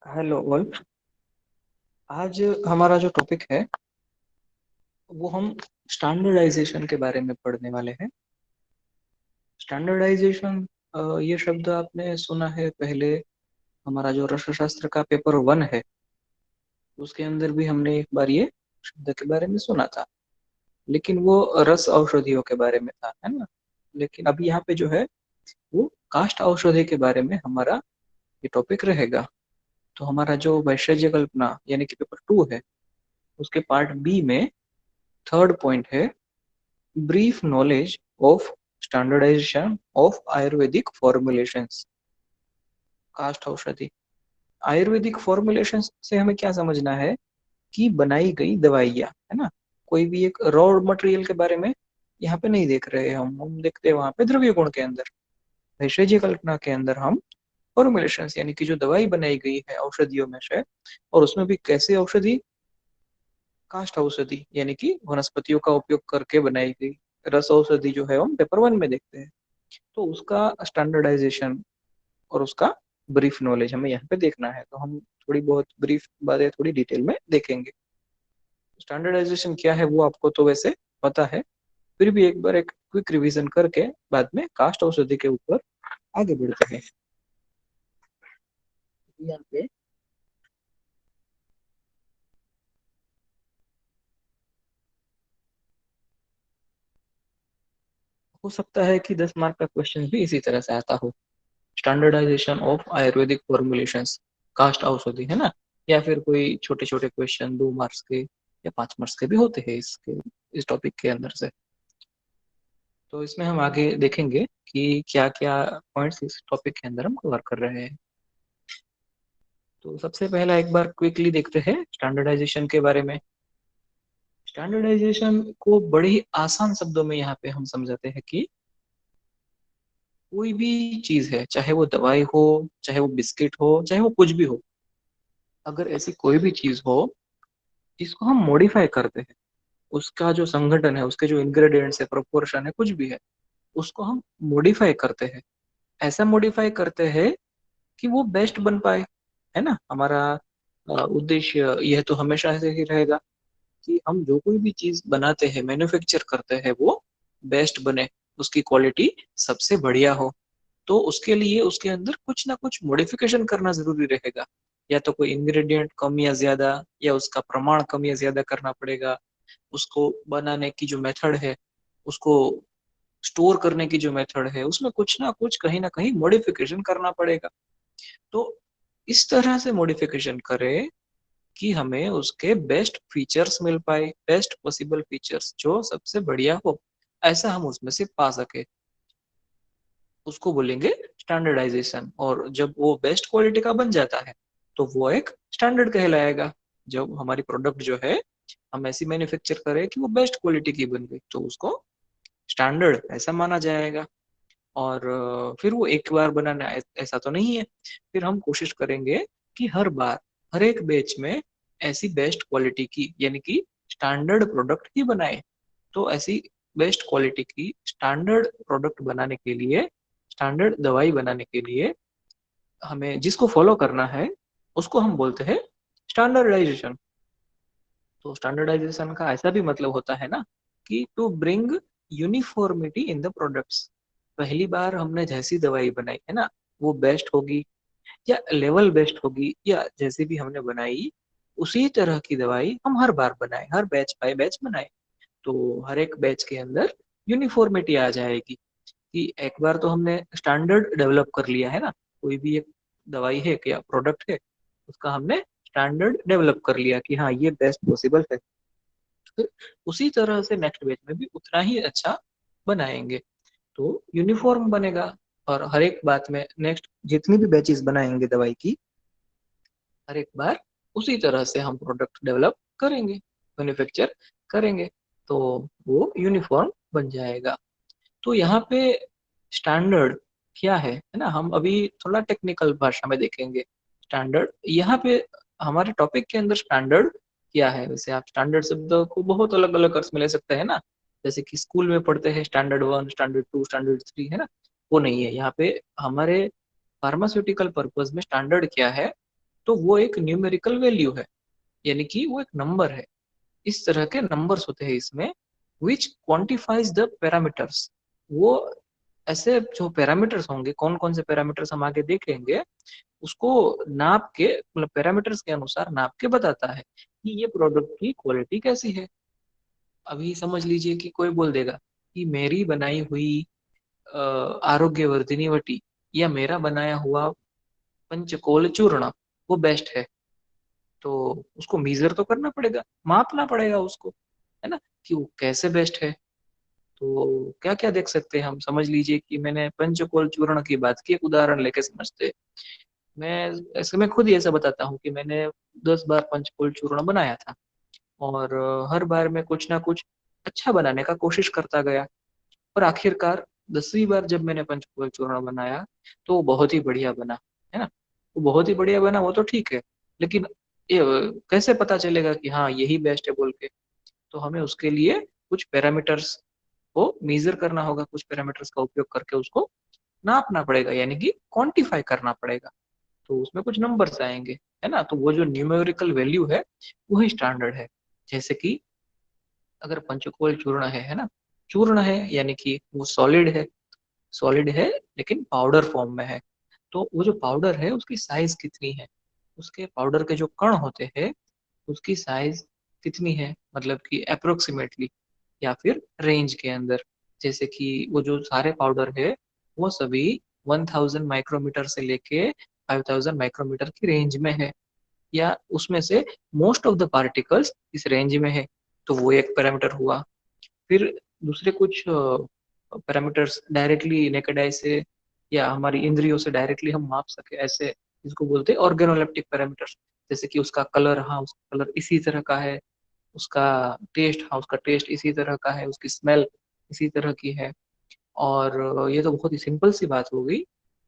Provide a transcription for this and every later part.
Hello all. आज हमारा जो टॉपिक है वो हम स्टैंडर्डाइजेशन के बारे में पढ़ने वाले हैं। स्टैंडर्डाइजेशन, ये शब्द आपने सुना है पहले। हमारा जो रसाशास्त्र का पेपर 1 है उसके अंदर भी हमने एक बार ये शब्द के बारे में सुना था, लेकिन वो रस औषधियों के बारे में था, है ना। लेकिन अभी यहाँ पे जो है वो काष्ठ औषधि के बारे में हमारा ये टॉपिक रहेगा। तो हमारा जो वैशेज्य कल्पना यानी कि पेपर 2 है उसके पार्ट बी में थर्ड पॉइंट है brief knowledge of standardization of Ayurvedic formulations. कास्ट औषधि आयुर्वेदिक फॉर्मुलेशंस से हमें क्या समझना है कि बनाई गई दवाइयाँ, है ना। कोई भी एक रॉ मटेरियल के बारे में यहाँ पे नहीं देख रहे हैं, हम देखते हैं वहां पे द्रव्य गुण के अंदर। वैशेज्य कल्पना के अंदर हम फॉर्मुलेशंस यानी कि जो दवाई बनाई गई है औषधियों में से, और उसमें भी कैसे औषधि, काष्ठ औषधि यानी कि वनस्पतियों का उपयोग करके बनाई गई। रस औषधि जो है हम पेपर 1 में देखते हैं। तो उसका स्टैंडर्डाइजेशन और उसका ब्रीफ नॉलेज हमें यहाँ पे देखना है। तो हम थोड़ी बहुत ब्रीफ बातें थोड़ी डिटेल में देखेंगे। स्टैंडर्डाइजेशन क्या है वो आपको तो वैसे पता है, फिर भी एक बार एक क्विक रिवीजन करके बाद में कास्ट औषधि के ऊपर आगे बढ़ते हैं। यहाँ पे हो सकता है कि 10 मार्क का क्वेश्चन भी इसी तरह से आता हो। स्टैंडर्डाइजेशन ऑफ आयुर्वेदिक फॉर्मुलेशंस, कास्ट औषधि, है ना। या फिर कोई छोटे छोटे क्वेश्चन 2 मार्क्स के या 5 मार्क्स के भी होते हैं इसके इस टॉपिक के अंदर से। तो इसमें हम आगे देखेंगे कि क्या क्या पॉइंट्स इस टॉपिक के अंदर हम कवर कर रहे हैं। तो सबसे पहला एक बार क्विकली देखते हैं स्टैंडर्डाइजेशन के बारे में। स्टैंडर्डाइजेशन को बड़े ही आसान शब्दों में यहाँ पे हम समझाते हैं कि कोई भी चीज है, चाहे वो दवाई हो, चाहे वो बिस्किट हो, चाहे वो कुछ भी हो, अगर ऐसी कोई भी चीज हो जिसको हम मॉडिफाई करते हैं, उसका जो संगठन है, उसके जो इंग्रेडिएंट्स है, प्रोपोर्शन है, कुछ भी है, उसको हम मॉडिफाई करते हैं। ऐसा मॉडिफाई करते हैं कि वो बेस्ट बन पाए, है ना। हमारा उद्देश्य यह तो हमेशा से ही रहेगा कि हम जो कोई भी चीज बनाते हैं, मैन्युफैक्चर करते हैं, वो बेस्ट बने, उसकी क्वालिटी सबसे बढ़िया हो। तो उसके लिए उसके अंदर कुछ ना कुछ मॉडिफिकेशन करना जरूरी रहेगा। या तो कोई इंग्रेडिएंट कम या ज्यादा, या उसका प्रमाण कम या ज्यादा करना पड़ेगा। उसको बनाने की जो मेथड है, उसको स्टोर करने की जो मेथड है, उसमें कुछ ना कहीं मॉडिफिकेशन करना पड़ेगा। तो इस तरह से मॉडिफिकेशन करें कि हमें उसके बेस्ट फीचर्स मिल पाए, बेस्ट पॉसिबल फीचर्स जो सबसे बढ़िया हो, ऐसा हम उसमें से पा सके। उसको बोलेंगे स्टैंडर्डाइजेशन। और जब वो बेस्ट क्वालिटी का बन जाता है तो वो एक स्टैंडर्ड कहलाएगा। जब हमारी प्रोडक्ट जो है हम ऐसी मैन्युफैक्चर करें कि वो बेस्ट क्वालिटी की बन गई, तो उसको स्टैंडर्ड ऐसा माना जाएगा। और फिर वो एक बार बनाना ऐसा तो नहीं है। फिर हम कोशिश करेंगे कि हर बार, हर एक बैच में ऐसी बेस्ट क्वालिटी की यानी कि स्टैंडर्ड प्रोडक्ट ही बनाए। तो ऐसी बेस्ट क्वालिटी की स्टैंडर्ड प्रोडक्ट बनाने के लिए, स्टैंडर्ड दवाई बनाने के लिए हमें जिसको फॉलो करना है उसको हम बोलते हैं स्टैंडर्डाइजेशन। तो स्टैंडर्डाइजेशन का ऐसा भी मतलब होता है ना कि to bring uniformity in the products. पहली बार हमने जैसी दवाई बनाई है ना, वो बेस्ट होगी या लेवल बेस्ट होगी, या जैसी भी हमने बनाई उसी तरह की दवाई हम हर बार बनाए, हर बैच बाय बैच बनाए। तो हर एक बैच के अंदर यूनिफॉर्मिटी आ जाएगी कि एक बार तो हमने स्टैंडर्ड डेवलप कर लिया है ना। कोई भी एक दवाई है या प्रोडक्ट है, उसका हमने स्टैंडर्ड डेवलप कर लिया कि हाँ ये बेस्ट पॉसिबल है। फिर उसी तरह से नेक्स्ट बैच में भी उतना ही अच्छा बनाएंगे, तो यूनिफॉर्म बनेगा। और हर एक बात में नेक्स्ट जितनी भी बैचेस बनाएंगे दवाई की, हर एक बार उसी तरह से हम प्रोडक्ट डेवलप करेंगे, मैन्युफैक्चर करेंगे, तो वो यूनिफॉर्म बन जाएगा। तो यहाँ पे स्टैंडर्ड क्या है ना, हम अभी थोड़ा टेक्निकल भाषा में देखेंगे। स्टैंडर्ड यहाँ पे हमारे टॉपिक के अंदर स्टैंडर्ड क्या है, वैसे आप स्टैंडर्ड शब्द को बहुत अलग अलग अर्थ में ले सकते हैं ना। जैसे कि स्कूल में पढ़ते हैं स्टैंडर्ड 1, स्टैंडर्ड 2, स्टैंडर्ड 3, है ना। वो नहीं है यहाँ पे। हमारे फार्मास्यूटिकल पर्पज में स्टैंडर्ड क्या है तो वो एक न्यूमेरिकल वैल्यू है, यानी कि वो एक नंबर है। इस तरह के नंबर्स होते हैं इसमें, विच क्वांटिफाइज द पैरामीटर्स। वो ऐसे जो पैरामीटर्स होंगे, कौन कौन से पैरामीटर्स हम आगे देखेंगे, उसको नाप के, मतलब पैरामीटर्स के अनुसार नाप के बताता है कि ये प्रोडक्ट की क्वालिटी कैसी है। अभी समझ लीजिए कि कोई बोल देगा कि मेरी बनाई हुई आरोग्यवर्धिनी वटी या मेरा बनाया हुआ पंचकोल चूर्ण वो बेस्ट है, तो उसको मीजर तो करना पड़ेगा, मापना पड़ेगा उसको, है ना, कि वो कैसे बेस्ट है। तो क्या क्या देख सकते हैं हम, समझ लीजिए कि मैंने पंचकोल चूर्ण की बात की, एक उदाहरण लेके समझते हैं। मैं ऐसे मैं खुद ही ऐसा बताता हूँ कि मैंने 10 बार पंचकोल चूर्ण बनाया था, और हर बार मैं कुछ ना कुछ अच्छा बनाने का कोशिश करता गया, और आखिरकार 10वीं बार जब मैंने पंचकुला चूर्ण बनाया तो वो बहुत ही बढ़िया बना, है ना। वो बहुत ही बढ़िया बना, वो तो ठीक है, लेकिन ये कैसे पता चलेगा कि हाँ यही बेस्ट है बोल के। तो हमें उसके लिए कुछ पैरामीटर्स को मेजर करना होगा, कुछ पैरामीटर्स का उपयोग करके उसको नापना पड़ेगा, यानी कि क्वांटिफाई करना पड़ेगा। तो उसमें कुछ नंबर्स आएंगे, है ना। तो वो जो न्यूमेरिकल वैल्यू है वही स्टैंडर्ड है। जैसे कि अगर पंचकोल चूर्ण है ना, चूर्ण है यानी कि वो सॉलिड है लेकिन पाउडर फॉर्म में है। तो वो जो पाउडर है उसकी साइज कितनी है, उसके पाउडर के जो कण होते हैं उसकी साइज कितनी है, मतलब कि अप्रोक्सीमेटली, या फिर रेंज के अंदर। जैसे कि वो जो सारे पाउडर है वो सभी 1000 माइक्रोमीटर से लेके 5000 माइक्रोमीटर की रेंज में है, या उसमें से मोस्ट ऑफ द पार्टिकल्स इस रेंज में है, तो वो एक पैरामीटर हुआ। फिर दूसरे कुछ पैरामीटर्स डायरेक्टली नेकेड आई से या हमारी इंद्रियों से डायरेक्टली हम माप सके, ऐसे इसको बोलते हैं ऑर्गेनोलेप्टिक पैरामीटर्स। जैसे कि उसका कलर, हाँ उसका कलर इसी तरह का है, उसका टेस्ट, हाँ उसका टेस्ट इसी तरह का है, उसकी स्मेल इसी तरह की है। और ये तो बहुत ही सिंपल सी बात हो गई।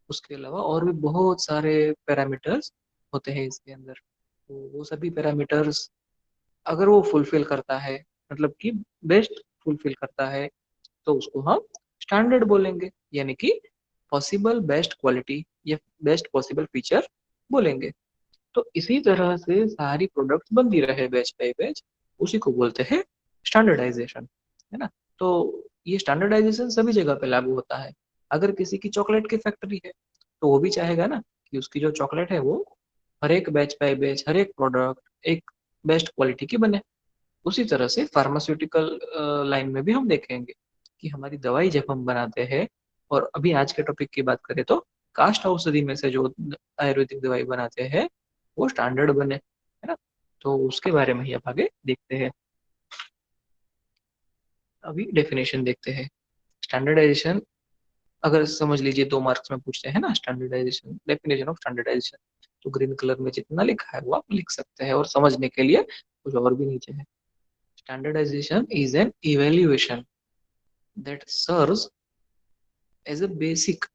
उसके अलावा और भी बहुत सारे पैरामीटर्स होते हैं इसके अंदर। तो वो सभी पैरामीटर्स अगर वो फुलफिल करता है, मतलब कि बेस्ट फुलफिल करता है, तो उसको हम स्टैंडर्ड बोलेंगे, यानी कि पॉसिबल बेस्ट क्वालिटी या बेस्ट पॉसिबल फीचर बोलेंगे। तो इसी तरह से सारी प्रोडक्ट्स बनती रहे बैच बाय बैच, उसी को बोलते हैं स्टैंडर्डाइजेशन, है ना। तो ये स्टैंडर्डाइजेशन सभी जगह पे लागू होता है। अगर किसी की चॉकलेट की फैक्ट्री है तो वो भी चाहेगा ना कि उसकी जो चॉकलेट है वो हर एक बैच बाय बैच, हर एक प्रोडक्ट एक बेस्ट क्वालिटी की बने। उसी तरह से फार्मास्यूटिकल लाइन में भी हम देखेंगे कि हमारी दवाई जब हम बनाते हैं, और अभी आज के टॉपिक की बात करें तो कास्ट औषधि में से जो आयुर्वेदिक दवाई बनाते हैं वो स्टैंडर्ड बने, है ना। तो उसके बारे में ही अब आगे देखते हैं। अभी डेफिनेशन देखते हैं स्टैंडर्डाइजेशन। अगर समझ लीजिए 2 मार्क्स में पूछते हैं ना स्टैंडर्डाइजेशन, डेफिनेशन ऑफ स्टैंडर्डाइजेशन, तो ग्रीन कलर में जितना लिखा है वो आप लिख सकते हैं, और समझने के लिए कुछ और भी नीचे है। Standardization is an evaluation that serves as a basic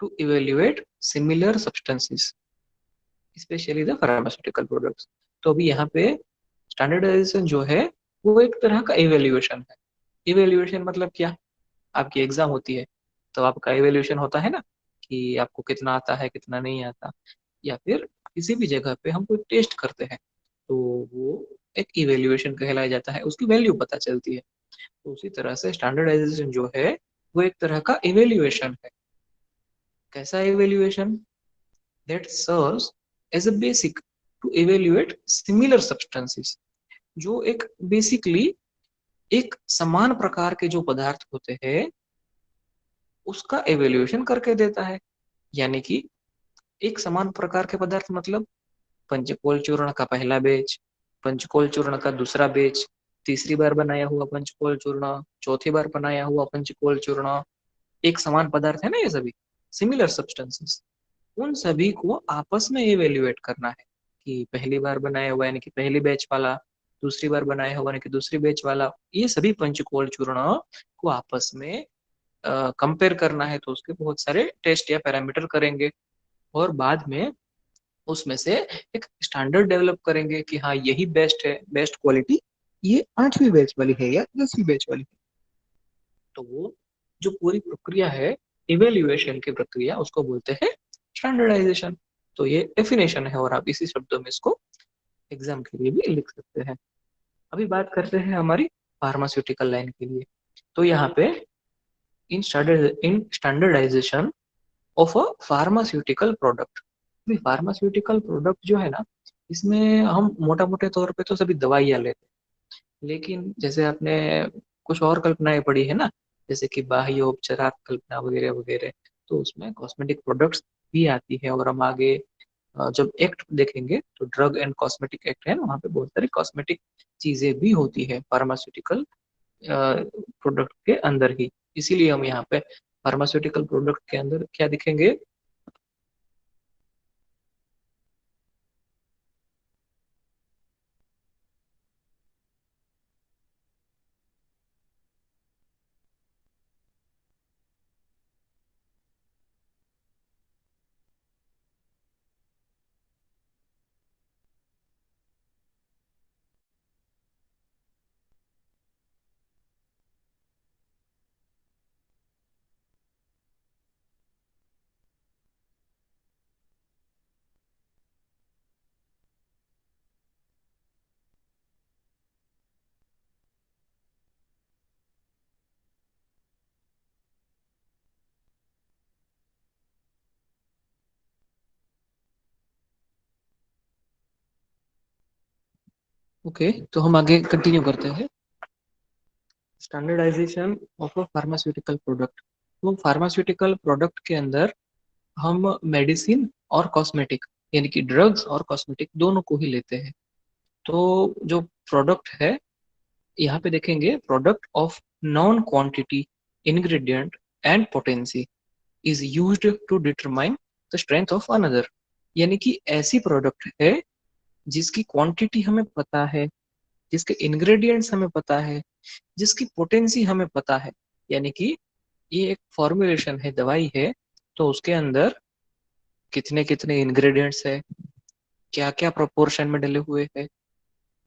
to evaluate similar substances, especially the pharmaceutical products। तो अभी यहाँ पे स्टैंडर्डाइजेशन जो है वो एक तरह का इवेल्युएशन है। इवेल्युएशन मतलब क्या, आपकी एग्जाम होती है तो आपका इवेल्युएशन होता है ना, कि आपको कितना आता है कितना नहीं आता, या फिर किसी भी जगह पे हम कोई टेस्ट करते हैं तो वो एक इवेल्युएशन कहलाया जाता है, उसकी वैल्यू पता चलती है। तो उसी तरह से स्टैंडर्डाइजेशन जो है वो एक तरह का इवेल्युएशन है। कैसा evaluation, that serves as a basic to evaluate similar substances, जो एक बेसिकली एक समान प्रकार के जो पदार्थ होते हैं उसका इवेल्युएशन करके देता है। यानी कि एक समान प्रकार के पदार्थ मतलब पंचकोल चूर्ण का पहला बैच, पंचकोल चूर्ण का दूसरा बैच, तीसरी बार बनाया हुआ पंचकोल चूर्ण, चौथी बार बनाया हुआ पंचकोल चूर्ण, एक समान पदार्थ है ना ये सभी, सिमिलर सब्सटेंसेस। उन सभी को आपस में इवेल्युएट करना है कि पहली बार बनाया हुआ यानी कि पहली बैच वाला, दूसरी बार बनाया हुआ यानी कि दूसरी बैच वाला, ये सभी पंचकोल चूर्ण को आपस में कंपेयर करना है। तो उसके बहुत सारे टेस्ट या पैरामीटर करेंगे, और बाद में उसमें से एक स्टैंडर्ड डेवलप करेंगे कि हाँ यही बेस्ट है, बेस्ट क्वालिटी ये 8वीं बैच वाली है या 10वीं बैच वाली है। तो वो जो पूरी प्रक्रिया है इवेल्युएशन की प्रक्रिया, उसको बोलते हैं स्टैंडर्डाइजेशन। तो ये डेफिनेशन है और आप इसी शब्दों में इसको एग्जाम के लिए भी लिख सकते हैं। अभी बात करते हैं हमारी फार्मास्यूटिकल लाइन के लिए। तो यहाँ पे in standardisation of a pharmaceutical product, pharmaceutical product जो है ना, इसमें हम मोटा मोटे तौर पे तो सभी दवाइयाँ लेते हैं, लेकिन जैसे आपने कुछ और कल्पनाएं पढ़ी है ना, जैसे कि बाह्य उपचारात्मक कल्पना वगैरह वगैरह, तो उसमें कॉस्मेटिक प्रोडक्ट्स भी आती है। और हम आगे जब एक्ट देखेंगे तो ड्रग एंड कॉस्मेटिक एक्ट है ना, वहाँ पे बहुत सारी कॉस्मेटिक चीजें भी होती है फार्मास्यूटिकल प्रोडक्ट के अंदर ही। इसीलिए हम यहाँ पे फार्मास्यूटिकल प्रोडक्ट के अंदर क्या दिखेंगे। ओके, तो हम आगे कंटिन्यू करते हैं। Standardization of a pharmaceutical product. तो फार्मास्यूटिकल प्रोडक्ट के अंदर हम मेडिसिन और कॉस्मेटिक, यानी कि ड्रग्स और कॉस्मेटिक दोनों को ही लेते हैं। तो जो प्रोडक्ट है, यहाँ पे देखेंगे product of non quantity, ingredient and potency is used to determine the strength of another. यानी कि ऐसी प्रोडक्ट है जिसकी क्वांटिटी हमें पता है, जिसके इंग्रेडिएंट्स हमें पता है, जिसकी पोटेंसी हमें पता है। यानी कि ये एक फॉर्मुलेशन है, दवाई है, तो उसके अंदर कितने कितने इंग्रेडिएंट्स है, क्या क्या प्रोपोर्शन में डले हुए हैं,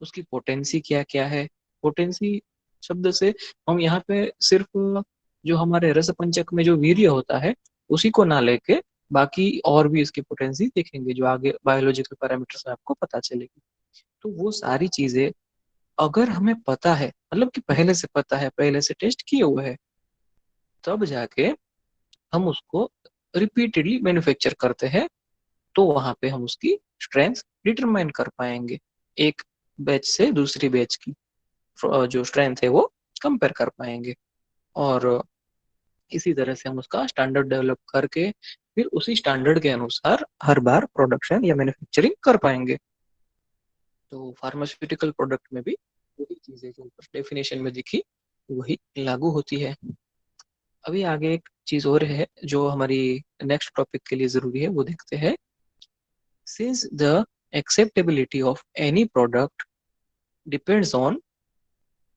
उसकी पोटेंसी क्या क्या है। पोटेंसी शब्द से हम यहाँ पे सिर्फ जो हमारे रस पंचक में जो वीर्य होता है उसी को ना लेके बाकी और भी इसकी पोटेंसी देखेंगे, जो आगे बायोलॉजिकल पैरामीटर्स में आपको पता चलेगी। तो वो सारी चीजें अगर हमें पता है, मतलब कि पहले से पता है, पहले से टेस्ट किए हुए हैं, तब जाके हम उसको रिपीटेडली मैन्युफैक्चर करते हैं, तो वहां पे हम उसकी स्ट्रेंथ डिटरमाइन कर पाएंगे। एक बैच से दूसरी बैच की जो स्ट्रेंथ है वो कंपेयर कर पाएंगे। और इसी तरह से हम उसका स्टैंडर्ड डेवलप करके फिर उसी स्टैंडर्ड के अनुसार हर बार प्रोडक्शन या मैन्युफैक्चरिंग कर पाएंगे। तो फार्मास्यूटिकल प्रोडक्ट में भी वही चीजें जो ऊपर डेफिनेशन में दिखी वही लागू होती है। अभी आगे एक चीज और है जो हमारी नेक्स्ट टॉपिक के लिए जरूरी है, वो देखते हैं। Since the acceptability of any product depends on,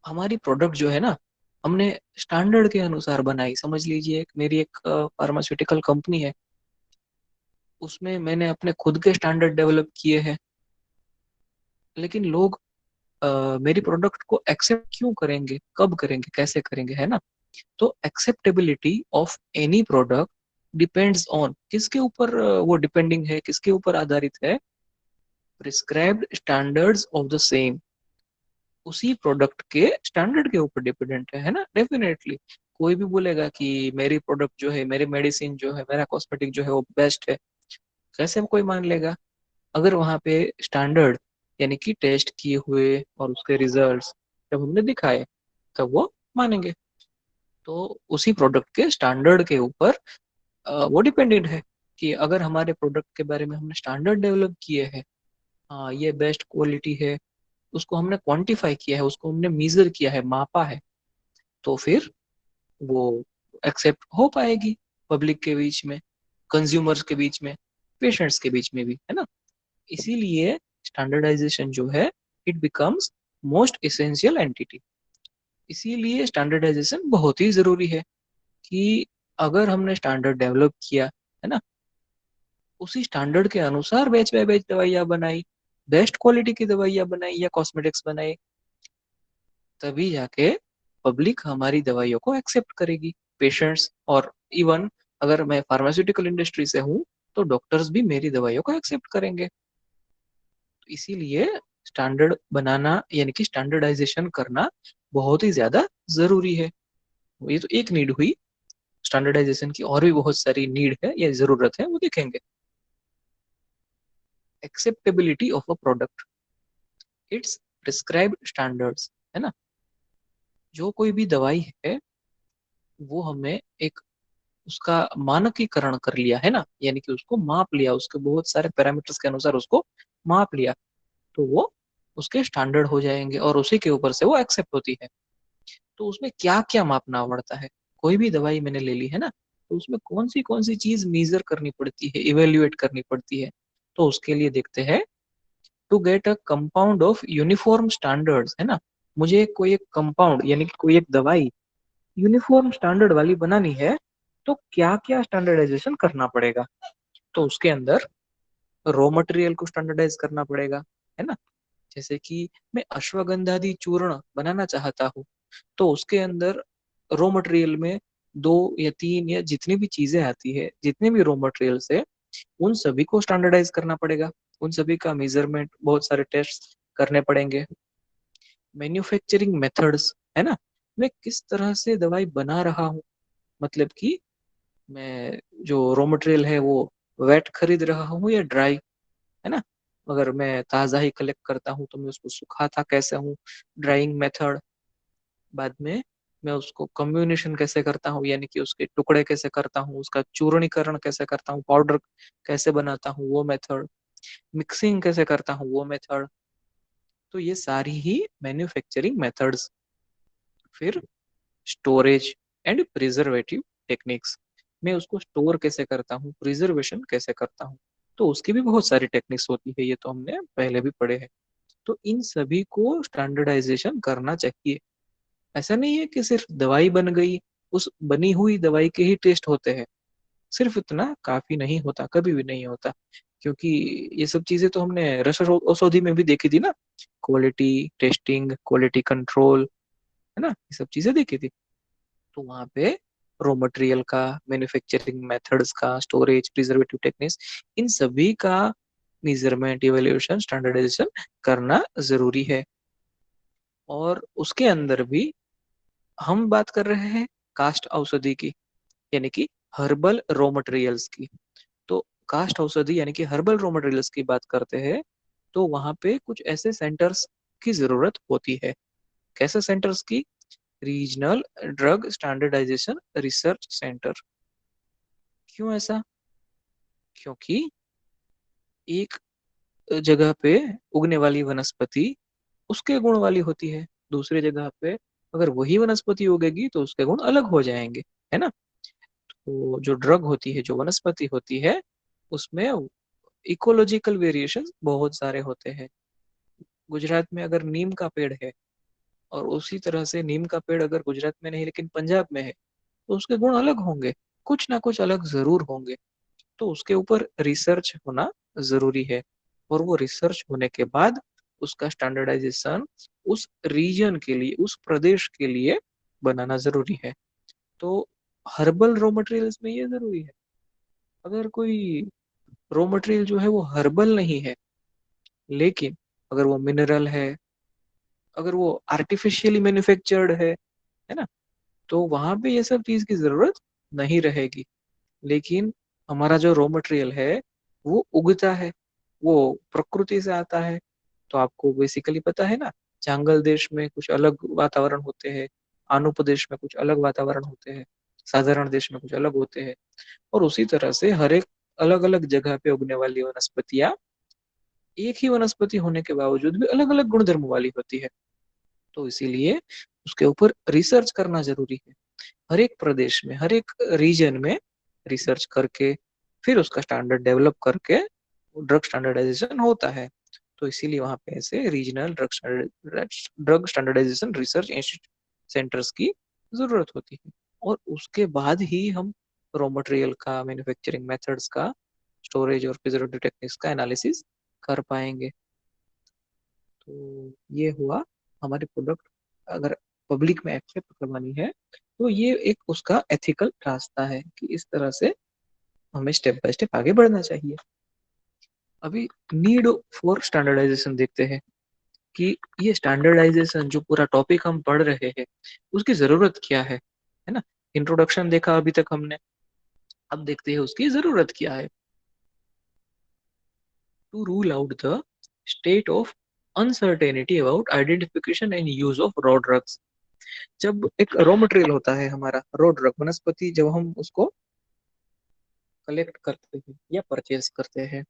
हमारी प्रोडक्ट जो है ना, हमने स्टैंडर्ड के अनुसार बनाई। समझ लीजिए मेरी एक फार्मास्यूटिकल कंपनी है, उसमें मैंने अपने खुद के स्टैंडर्ड डेवलप किए हैं, लेकिन लोग मेरी प्रोडक्ट को एक्सेप्ट क्यों करेंगे, कब करेंगे, कैसे करेंगे, है ना। तो acceptability of any product depends on, किसके ऊपर वो डिपेंडिंग है, किसके ऊपर आधारित है, prescribed standards of the same, उसी प्रोडक्ट के स्टैंडर्ड के ऊपर डिपेंडेंट है ना। डेफिनेटली कोई भी बोलेगा कि मेरी प्रोडक्ट जो है, मेरी मेडिसिन जो है, मेरा कॉस्मेटिक जो है वो बेस्ट है, कैसे कोई मान लेगा। अगर वहां पे स्टैंडर्ड, यानी कि टेस्ट किए हुए और उसके रिजल्ट्स जब हमने दिखाए, तब वो मानेंगे। तो उसी प्रोडक्ट के स्टैंडर्ड के ऊपर वो डिपेंडेंट है कि अगर हमारे प्रोडक्ट के बारे में हमने स्टैंडर्ड डेवलप किए हैं, हाँ ये बेस्ट क्वालिटी है, उसको हमने क्वांटिफाई किया है, उसको हमने मेजर किया है, मापा है, तो फिर वो एक्सेप्ट हो पाएगी पब्लिक के बीच में, कंज्यूमर्स के बीच में, पेशेंट्स के बीच में भी, है ना। इसीलिए स्टैंडर्डाइजेशन जो है, it becomes most essential entity. इसीलिए स्टैंडर्डाइजेशन बहुत ही जरूरी है कि अगर हमने स्टैंडर्ड डेवलप किया, है ना, उसी स्टैंडर्ड के अनुसार बैच बाय बैच दवाइयाँ बनाई, बेस्ट क्वालिटी की दवाइयाँ बनाई या कॉस्मेटिक्स बनाई, तभी जाके पब्लिक हमारी दवाइयों को एक्सेप्ट करेगी, पेशेंट्स। और इवन अगर मैं फार्मास्यूटिकल इंडस्ट्री से हूँ, तो डॉक्टर्स भी मेरी दवाइयों को एक्सेप्ट करेंगे। तो इसीलिए स्टैंडर्ड बनाना यानी कि स्टैंडर्डाइजेशन करना बहुत ही ज्यादा जरूरी है। ये तो एक नीड हुई, स्टैंडर्डाइजेशन की और भी बहुत सारी नीड है या जरूरत है, वो देखेंगे। Acceptability of a product, it's prescribed standards, है ना। जो कोई भी दवाई है वो हमें एक उसका मानकीकरण कर लिया है ना, यानी कि उसको माप लिया, उसके बहुत सारे पैरामीटर्स के अनुसार उसको माप लिया, तो वो उसके स्टैंडर्ड हो जाएंगे और उसी के ऊपर से वो एक्सेप्ट होती है। तो उसमें क्या क्या मापना पड़ता है, कोई भी दवाई मैंने ले ली है ना, तो उसमें कौन सी चीज मेजर करनी पड़ती है, इवेल्युएट करनी पड़ती है। तो उसके लिए देखते हैं, to get a compound of uniform standards, है ना। मुझे कोई एक कंपाउंड यानी कि कोई एक दवाई यूनिफॉर्म स्टैंडर्ड वाली बनानी है, तो क्या क्या स्टैंडर्डाइजेशन करना पड़ेगा। तो उसके अंदर रॉ मटेरियल को स्टैंडर्डाइज करना पड़ेगा, है ना। जैसे कि मैं अश्वगंधादि चूर्ण बनाना चाहता हूँ, तो उसके अंदर रॉ मटेरियल में दो या तीन या जितनी भी चीजें आती है, जितने भी रॉ मटेरियल्स है, उन सभी को स्टैंडर्डाइज करना पड़ेगा। उन सभी का मेजरमेंट, बहुत सारे टेस्ट करने पड़ेंगे। मैन्युफैक्चरिंग मेथड्स, है ना, मैं किस तरह से दवाई बना रहा हूँ, मतलब कि मैं जो रॉ मटेरियल है वो वेट खरीद रहा हूँ या ड्राई, है ना। अगर मैं ताज़ा ही कलेक्ट करता हूँ तो मैं उसको सुखाता कैसे हूँ, ड्राइंग मेथड। बाद में मैं उसको कम्बिनेशन कैसे करता हूँ, यानी कि उसके टुकड़े कैसे करता हूँ, उसका चूर्णीकरण कैसे करता हूँ, पाउडर कैसे बनाता हूँ वो मेथड, मिक्सिंग कैसे करता हूँ वो मेथड। तो ये सारी ही मैन्युफैक्चरिंग मेथड्स। फिर स्टोरेज एंड प्रिजर्वेटिव टेक्निक्स, मैं उसको स्टोर कैसे करता हूँ, प्रिजर्वेशन कैसे करता हूँ। तो उसकी भी बहुत सारी टेक्निक्स होती है, ये तो हमने पहले भी पढ़े हैं। तो इन सभी को स्टैंडर्डाइजेशन करना चाहिए। ऐसा नहीं है कि सिर्फ दवाई बन गई, उस बनी हुई दवाई के ही टेस्ट होते हैं, सिर्फ इतना काफी नहीं होता, कभी भी नहीं होता। क्योंकि ये सब चीजें तो हमने रसद औषधि में भी देखी थी ना, क्वालिटी टेस्टिंग, क्वालिटी कंट्रोल, है ना, ये सब चीजें देखी थी। तो वहां पे रॉ मटेरियल का, मैन्युफैक्चरिंग मेथड्स का, स्टोरेज, प्रिजर्वेटिव टेक्निक्स, इन सभी का मेजरमेंट, इवैल्यूएशन, स्टैंडर्डाइजेशन करना जरूरी है। और उसके अंदर भी हम बात कर रहे हैं कास्ट औषधि की, यानी कि हर्बल रॉ मटेरियल्स की। तो कास्ट औषधि यानी कि हर्बल रॉ मटेरियल्स की बात करते हैं, तो वहां पे कुछ ऐसे सेंटर्स की जरूरत होती है। कैसे सेंटर्स की? Regional drug standardization research centre. क्यों ऐसा? क्योंकि एक जगह पे उगने वाली वनस्पति उसके गुण वाली होती है, दूसरी जगह पे अगर वही वनस्पति उगेगी तो उसके गुण अलग हो जाएंगे, है ना। तो जो ड्रग होती है, जो वनस्पति होती है, उसमें इकोलॉजिकल वेरिएशन बहुत सारे होते हैं। गुजरात में अगर नीम का पेड़ है, और उसी तरह से नीम का पेड़ अगर गुजरात में नहीं लेकिन पंजाब में है, तो उसके गुण अलग होंगे, कुछ ना कुछ अलग जरूर होंगे। तो उसके ऊपर रिसर्च होना जरूरी है, और वो रिसर्च होने के बाद उसका स्टैंडर्डाइजेशन उस रीजन के लिए, उस प्रदेश के लिए बनाना जरूरी है। तो हर्बल रॉ मटेरियल्स में ये जरूरी है। अगर कोई रॉ मटेरियल जो है वो हर्बल नहीं है, लेकिन अगर वो मिनरल है, अगर वो आर्टिफिशियली मैन्युफैक्चर्ड है ना, तो वहां पे ये सब चीज की जरूरत नहीं रहेगी। लेकिन हमारा जो रॉ मटेरियल है वो उगता है, वो प्रकृति से आता है। तो आपको बेसिकली पता है ना, जंगल देश में कुछ अलग वातावरण होते हैं, आनु देश में कुछ अलग वातावरण होते हैं, साधारण देश में कुछ अलग होते हैं। और उसी तरह से हर एक अलग अलग जगह पे उगने वाली वनस्पतियां एक ही वनस्पति होने के बावजूद भी अलग अलग गुणधर्म वाली होती है। तो इसीलिए उसके ऊपर रिसर्च करना जरूरी है। हर एक प्रदेश में, हर एक रीजन में रिसर्च करके फिर उसका स्टैंडर्ड डेवलप करके ड्रग स्टैंडर्डाइजेशन होता है। तो इसीलिए वहां पे ऐसे regional drug standardization research institute centres की जरूरत होती है। और उसके बाद ही हम रॉ मटेरियल का, मैन्युफैक्चरिंग मेथड्स का, स्टोरेज और प्रिजर्वेटिव टेक्निक्स का एनालिसिस कर पाएंगे। तो ये हुआ हमारे प्रोडक्ट अगर पब्लिक में एक्सेप्ट करवानी है, तो ये एक उसका एथिकल रास्ता है कि इस तरह से हमें स्टेप बाय स्टेप आगे बढ़ना चाहिए। अभी नीड फॉर स्टैंडर्डाइजेशन देखते हैं कि ये स्टैंडर्डाइजेशन जो पूरा टॉपिक हम पढ़ रहे हैं उसकी जरूरत क्या है ना। इंट्रोडक्शन देखा अभी तक हमने, अब देखते हैं उसकी जरूरत क्या है। To rule out the state of uncertainty about identification and use of raw drugs. जब एक रॉ मटेरियल होता है हमारा रॉ ड्रग वनस्पति, जब हम उसको कलेक्ट करते हैं या परचेज करते हैं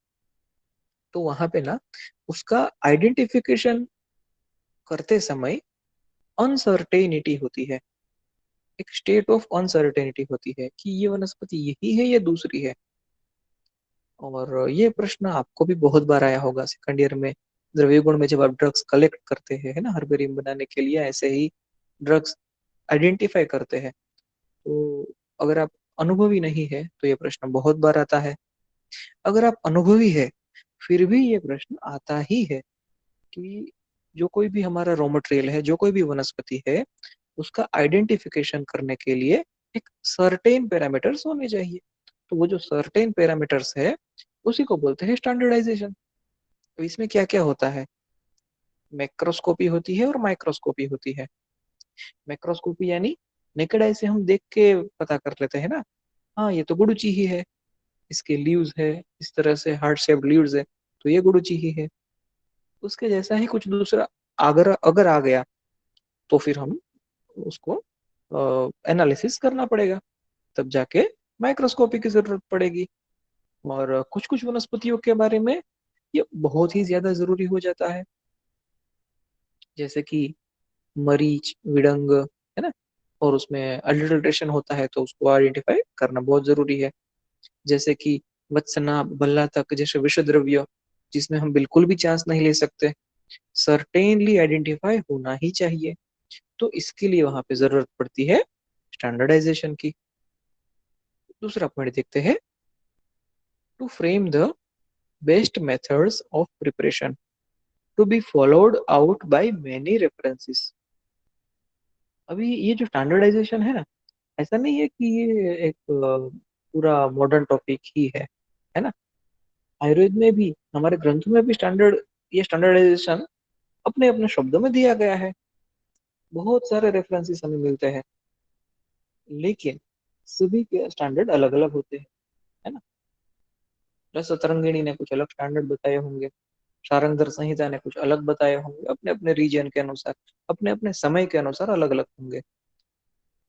तो वहां पे ना उसका आइडेंटिफिकेशन करते समय अनसर्टेनिटी होती है, एक स्टेट ऑफ अनसर्टेनिटी होती है कि ये वनस्पति यही है या दूसरी है। और ये प्रश्न आपको भी बहुत बार आया होगा सेकंड ईयर में, द्रव्य गुण में, जब आप ड्रग्स कलेक्ट करते हैं है ना, हर्बेरियम बनाने के लिए ऐसे ही ड्रग्स आइडेंटिफाई करते हैं। तो अगर आप अनुभवी नहीं है तो ये प्रश्न बहुत बार आता है। अगर आप अनुभवी है फिर भी ये प्रश्न आता ही है कि जो कोई भी हमारा रॉ मटेरियल है, जो कोई भी वनस्पति है, उसका आइडेंटिफिकेशन करने के लिए एक सर्टेन पैरामीटर्स होने चाहिए। तो वो जो सर्टेन पैरामीटर्स है उसी को बोलते हैं स्टैंडर्डाइजेशन। तो इसमें क्या क्या होता है, मैक्रोस्कोपी होती है और माइक्रोस्कोपी होती है। मैक्रोस्कोपी यानी नेकेड आई से हम देख के पता कर लेते हैं ना, हाँ ये तो गुडुचि ही है, इसके लीव्स है, इस तरह से हार्ट शेप्ड लीव्स है, तो ये गुडुचि ही है। उसके जैसा ही कुछ दूसरा अगर अगर आ गया तो फिर हम उसको एनालिसिस करना पड़ेगा, तब जाके माइक्रोस्कोपी की जरूरत पड़ेगी। और कुछ कुछ वनस्पतियों के बारे में ये बहुत ही ज्यादा जरूरी हो जाता है, जैसे कि मरीच, विडंग, है ना, और उसमें अडल्ट्रेशन होता है तो उसको आइडेंटिफाई करना बहुत जरूरी है। जैसे कि वत्सना, बल्ला तक जैसे विषय द्रव्य जिसमें हम बिल्कुल भी चांस नहीं ले सकते, सर्टेनली आइडेंटिफाई होना ही चाहिए। तो इसके लिए वहां पे जरूरत पड़ती है स्टैंडर्डाइजेशन की। दूसरा पॉइंट देखते हैं, to frame the best methods of preparation to be followed out by many references. अभी ये जो स्टैंडर्डाइजेशन है ना, ऐसा नहीं है कि ये एक पूरा मॉडर्न टॉपिक ही है ना। आयुर्वेद में भी, हमारे ग्रंथों में भी ये स्टैंडर्डाइजेशन अपने अपने शब्दों में दिया गया है, बहुत सारे रेफरेंसेस हमें मिलते हैं, लेकिन सभी के स्टैंडर्ड अलग अलग होते हैं, है ना। रस तरंगिणी ने कुछ अलग स्टैंडर्ड बताए होंगे, शारंगधर संहिता ने कुछ अलग बताए होंगे, अपने अपने रीजन के अनुसार, अपने अपने समय के अनुसार अलग अलग होंगे।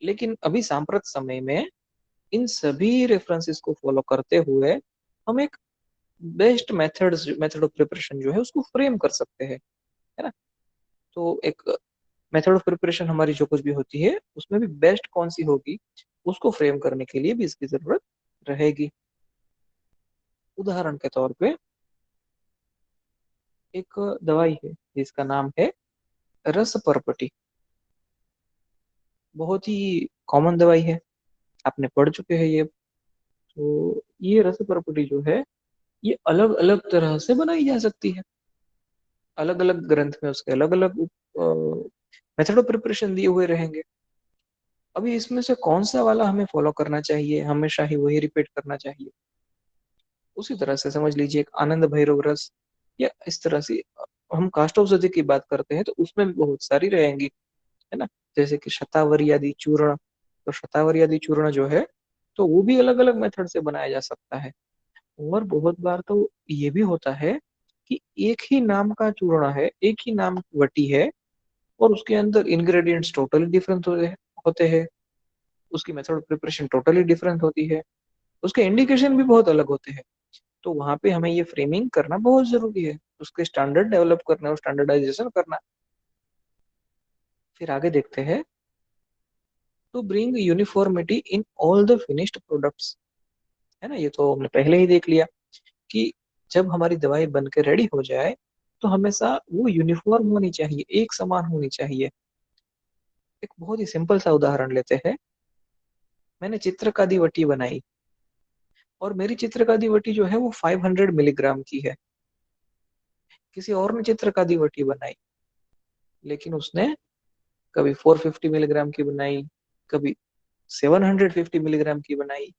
लेकिन अभी सांप्रत समय में इन सभी रेफरेंसेस को फॉलो करते हुए हम एक बेस्ट मेथड ऑफ प्रिपरेशन जो है उसको फ्रेम कर सकते हैं, है ना। तो एक मेथड ऑफ प्रिपरेशन हमारी जो कुछ भी होती है उसमें भी बेस्ट कौन सी होगी उसको फ्रेम करने के लिए भी इसकी जरूरत रहेगी। उदाहरण के तौर पे एक दवाई है जिसका नाम है रस परपटी, बहुत ही कॉमन दवाई है, आपने पढ़ चुके हैं ये। तो ये रस परपटी जो है ये अलग अलग तरह से बनाई जा सकती है, अलग अलग ग्रंथ में उसके अलग अलग मेथड ऑफ प्रिपरेशन दिए हुए रहेंगे। अभी इसमें से कौन सा वाला हमें फॉलो करना चाहिए, हमेशा ही वही रिपीट करना चाहिए। उसी तरह से समझ लीजिए एक आनंद भैरव रस, या इस तरह से हम काष्ठौषधि की बात करते हैं तो उसमें भी बहुत सारी रहेंगी, है ना। जैसे कि शतावरी आदि चूर्ण, तो शतावरी आदि चूर्ण जो है तो वो भी अलग अलग मेथड से बनाया जा सकता है। और बहुत बार तो ये भी होता है कि एक ही नाम का चूर्ण है, एक ही नाम की वटी है, और उसके अंदर इंग्रेडिएंट्स टोटली डिफरेंट होते हैं, उसकी method of preparation totally different होती है, उसके इंडिकेशन भी बहुत अलग होते हैं। तो वहां पे हमें ये फ्रेमिंग करना बहुत जरूरी है, उसके स्टैंडर्ड डेवलप करना और स्टैंडर्डाइजेशन करना। फिर आगे देखते हैं, to bring uniformity in all the finished products, है ना। ये तो हमने पहले ही देख लिया कि जब हमारी दवाई बन के रेडी हो जाए तो हमेशा वो यूनिफॉर्म होनी चाहिए, एक समान होनी चाहिए। एक बहुत ही सिंपल सा उदाहरण लेते हैं, मैंने चित्रकादी वटी बनाई और मेरी चित्रकादी वटी जो है वो 500 मिलीग्राम की है। किसी और ने चित्रकादी वटी बनाई, लेकिन उसने कभी 450 मिलीग्राम की बनाई, कभी 750 मिलीग्राम की बनाई।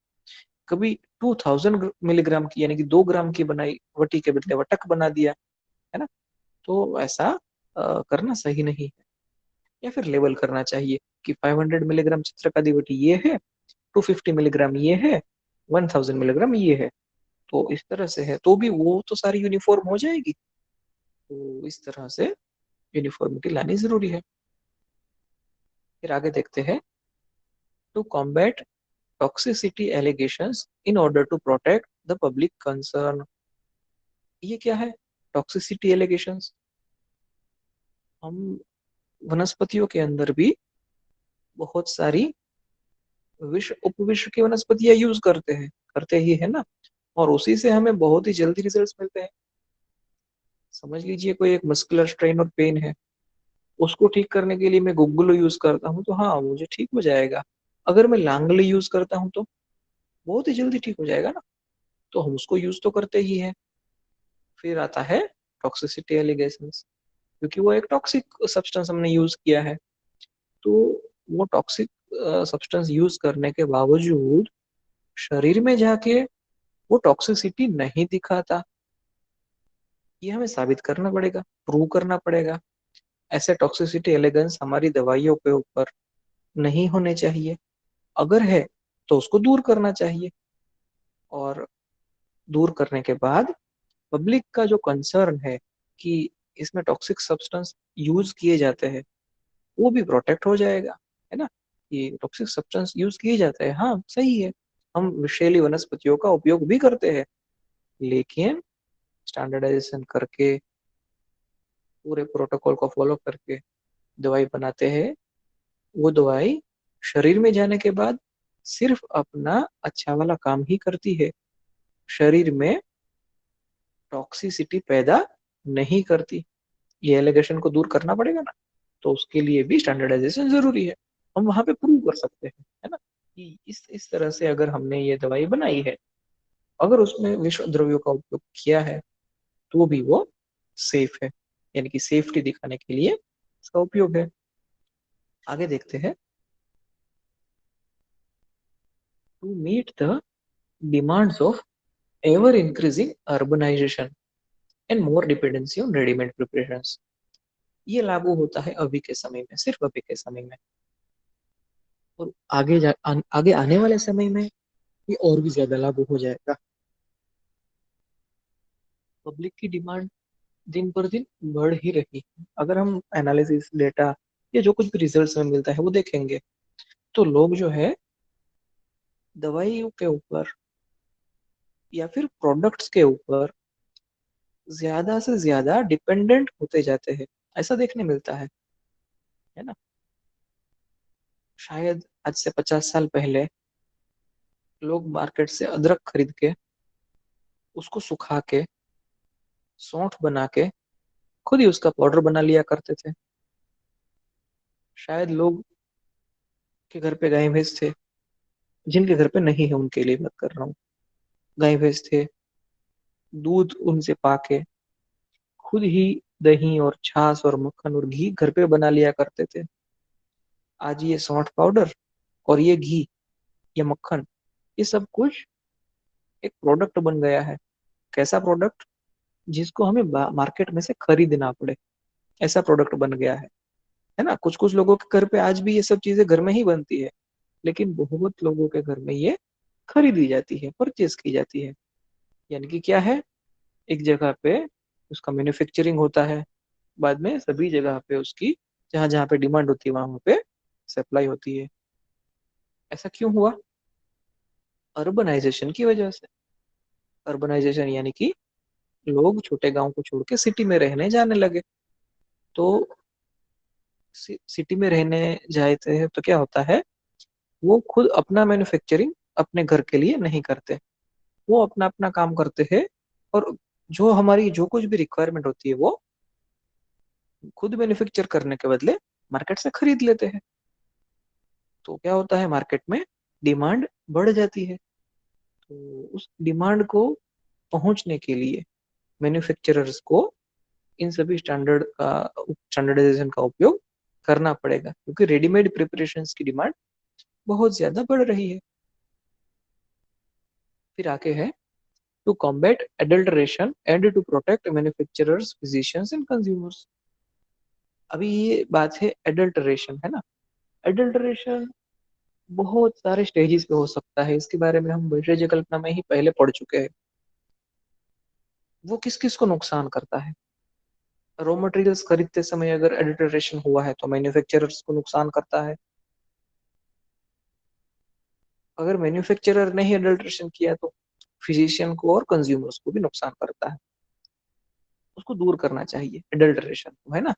कभी 2000 मिलीग्राम की यानी कि 2 ग्राम की बनाई वटी के बदले वटक बना दिया, है ना। तो ऐसा करना सही नहीं है। या फिर लेवल करना चाहिए कि 500 मिलीग्राम चित्रकादि वटी ये है, 250 मिलीग्राम ये है, 1000 मिलीग्राम ये है। तो इस तरह से है तो भी वो तो सारी यूनिफॉर्म हो जाएगी। तो इस तरह से यूनिफॉर्मिटी लानी जरूरी है। फिर आगे देखते हैं, to combat toxicity allegations in order to protect the public concern. ये क्या है टॉक्सिसिटी एलिगेशंस? हम वनस्पतियों के अंदर भी बहुत सारी विश्व उपविश्व की वनस्पतियां यूज करते हैं, करते ही है ना। और उसी से हमें बहुत ही जल्दी रिजल्ट्स मिलते हैं। समझ लीजिए कोई एक मस्कुलर स्ट्रेन और पेन है, उसको ठीक करने के लिए मैं गुग्गुलो यूज करता हूँ तो हाँ मुझे ठीक हो जाएगा। अगर मैं लांगली यूज करता हूँ तो बहुत ही जल्दी ठीक हो जाएगा ना। तो हम उसको यूज तो करते ही है। फिर आता है टॉक्सिसिटी एलिगेशंस, क्योंकि वो एक टॉक्सिक सब्सटेंस हमने यूज किया है। तो वो टॉक्सिक सब्सटेंस यूज करने के बावजूद शरीर में जाके वो टॉक्सिसिटी नहीं दिखाता। ये हमें साबित करना पड़ेगा, प्रूव करना पड़ेगा। ऐसे टॉक्सिसिटी एलिगेंस हमारी दवाइयों के ऊपर नहीं होने चाहिए। अगर है तो उसको दूर करना चाहिए। और दूर करने के बाद पब्लिक का जो कंसर्न है कि इसमें टॉक्सिक सब्सटेंस यूज किए जाते हैं, वो भी प्रोटेक्ट हो जाएगा, है ना। ये टॉक्सिक सब्सटेंस यूज किए जाते हैं, हाँ सही है। हम विषैली वनस्पतियों का उपयोग भी करते हैं, लेकिन स्टैंडर्डाइजेशन करके पूरे प्रोटोकॉल को फॉलो करके दवाई बनाते हैं। वो दवाई शरीर में जाने के बाद सिर्फ अपना अच्छा वाला काम ही करती है, शरीर में टॉक्सिसिटी पैदा नहीं करती। ये एलिगेशन को दूर करना पड़ेगा ना। तो उसके लिए भी स्टैंडर्डाइजेशन जरूरी है। हम वहां पे प्रूव कर सकते हैं, है ना, कि इस तरह से अगर हमने ये दवाई बनाई है, अगर उसमें विषय द्रव्यों का उपयोग किया है, तो भी वो सेफ है। यानी कि सेफ्टी दिखाने के लिए इसका उपयोग है। आगे देखते हैं, to meet the demands of ever increasing urbanization and more dependency on readymade preparations. ये लागू होता है अभी के समय में, सिर्फ अभी के समय में। और आगे आने वाले समय में ये और भी ज्यादा लागू हो जाएगा। पब्लिक की डिमांड दिन पर दिन बढ़ ही रही है। अगर हम एनालिसिस डेटा या जो कुछ भी रिजल्ट्स में मिलता है वो देखेंगे, तो लोग जो है दवाइयों के ऊपर या फिर प्रोडक्ट्स के ऊपर ज्यादा से ज्यादा डिपेंडेंट होते जाते हैं, ऐसा देखने मिलता है ना। शायद आज से 50 साल पहले लोग मार्केट से अदरक खरीद के उसको सुखा के सौंठ बना के खुद ही उसका पाउडर बना लिया करते थे। शायद लोग के घर पे गाय भैंस थे, जिनके घर पे नहीं है उनके लिए बात कर रहा हूँ। गाय भैंस थे, दूध उनसे पाके खुद ही दही और छाछ और मक्खन और घी घर पे बना लिया करते थे। आज ये सौंठ पाउडर और ये घी, ये मक्खन, ये सब कुछ एक प्रोडक्ट बन गया है। कैसा प्रोडक्ट? जिसको हमें मार्केट में से खरीदना पड़े, ऐसा प्रोडक्ट बन गया है ना। कुछ कुछ लोगों के घर पे आज भी ये सब चीजें घर में ही बनती है, लेकिन बहुत लोगों के घर में ये खरीदी जाती है, परचेज की जाती है। यानी कि क्या है, एक जगह पे उसका मैन्युफैक्चरिंग होता है, बाद में सभी जगह पे उसकी जहां जहां पे डिमांड होती है वहां पे सप्लाई होती है। ऐसा क्यों हुआ? अर्बनाइजेशन की वजह से। अर्बनाइजेशन यानी कि लोग छोटे गांव को छोड़ के सिटी में रहने जाने लगे। तो सिटी में रहने जाते हैं तो क्या होता है, वो खुद अपना मैन्युफैक्चरिंग अपने घर के लिए नहीं करते, वो अपना अपना काम करते हैं। और जो हमारी जो कुछ भी रिक्वायरमेंट होती है वो खुद मैन्युफैक्चर करने के बदले मार्केट से खरीद लेते हैं। तो क्या होता है, मार्केट में डिमांड बढ़ जाती है। तो उस डिमांड को पहुंचने के लिए मैन्युफैक्चरर्स को इन सभी स्टैंडर्डाइजेशन का उपयोग करना पड़ेगा, क्योंकि रेडीमेड प्रिपरेशंस की डिमांड बहुत ज्यादा बढ़ रही है। फिर आगे है to combat adulteration and to protect manufacturers physicians and consumers. अभी ये बात है एडल्टरेशन, है ना। एडल्टरेशन बहुत सारे स्टेजेस पे हो सकता है, इसके बारे में हम वैशेय कल्पना में ही पहले पढ़ चुके हैं। वो किस किस को नुकसान करता है। रॉ मटेरियल्स खरीदते समय अगर एडल्टरेशन हुआ है तो मैन्युफैक्चरर्स को नुकसान करता है। अगर मैन्युफैक्चरर ने ही एडल्ट्रेशन किया तो फिजिशियन को और कंज्यूमर्स को भी नुकसान करता है। उसको दूर करना चाहिए एडल्ट्रेशन को, है ना।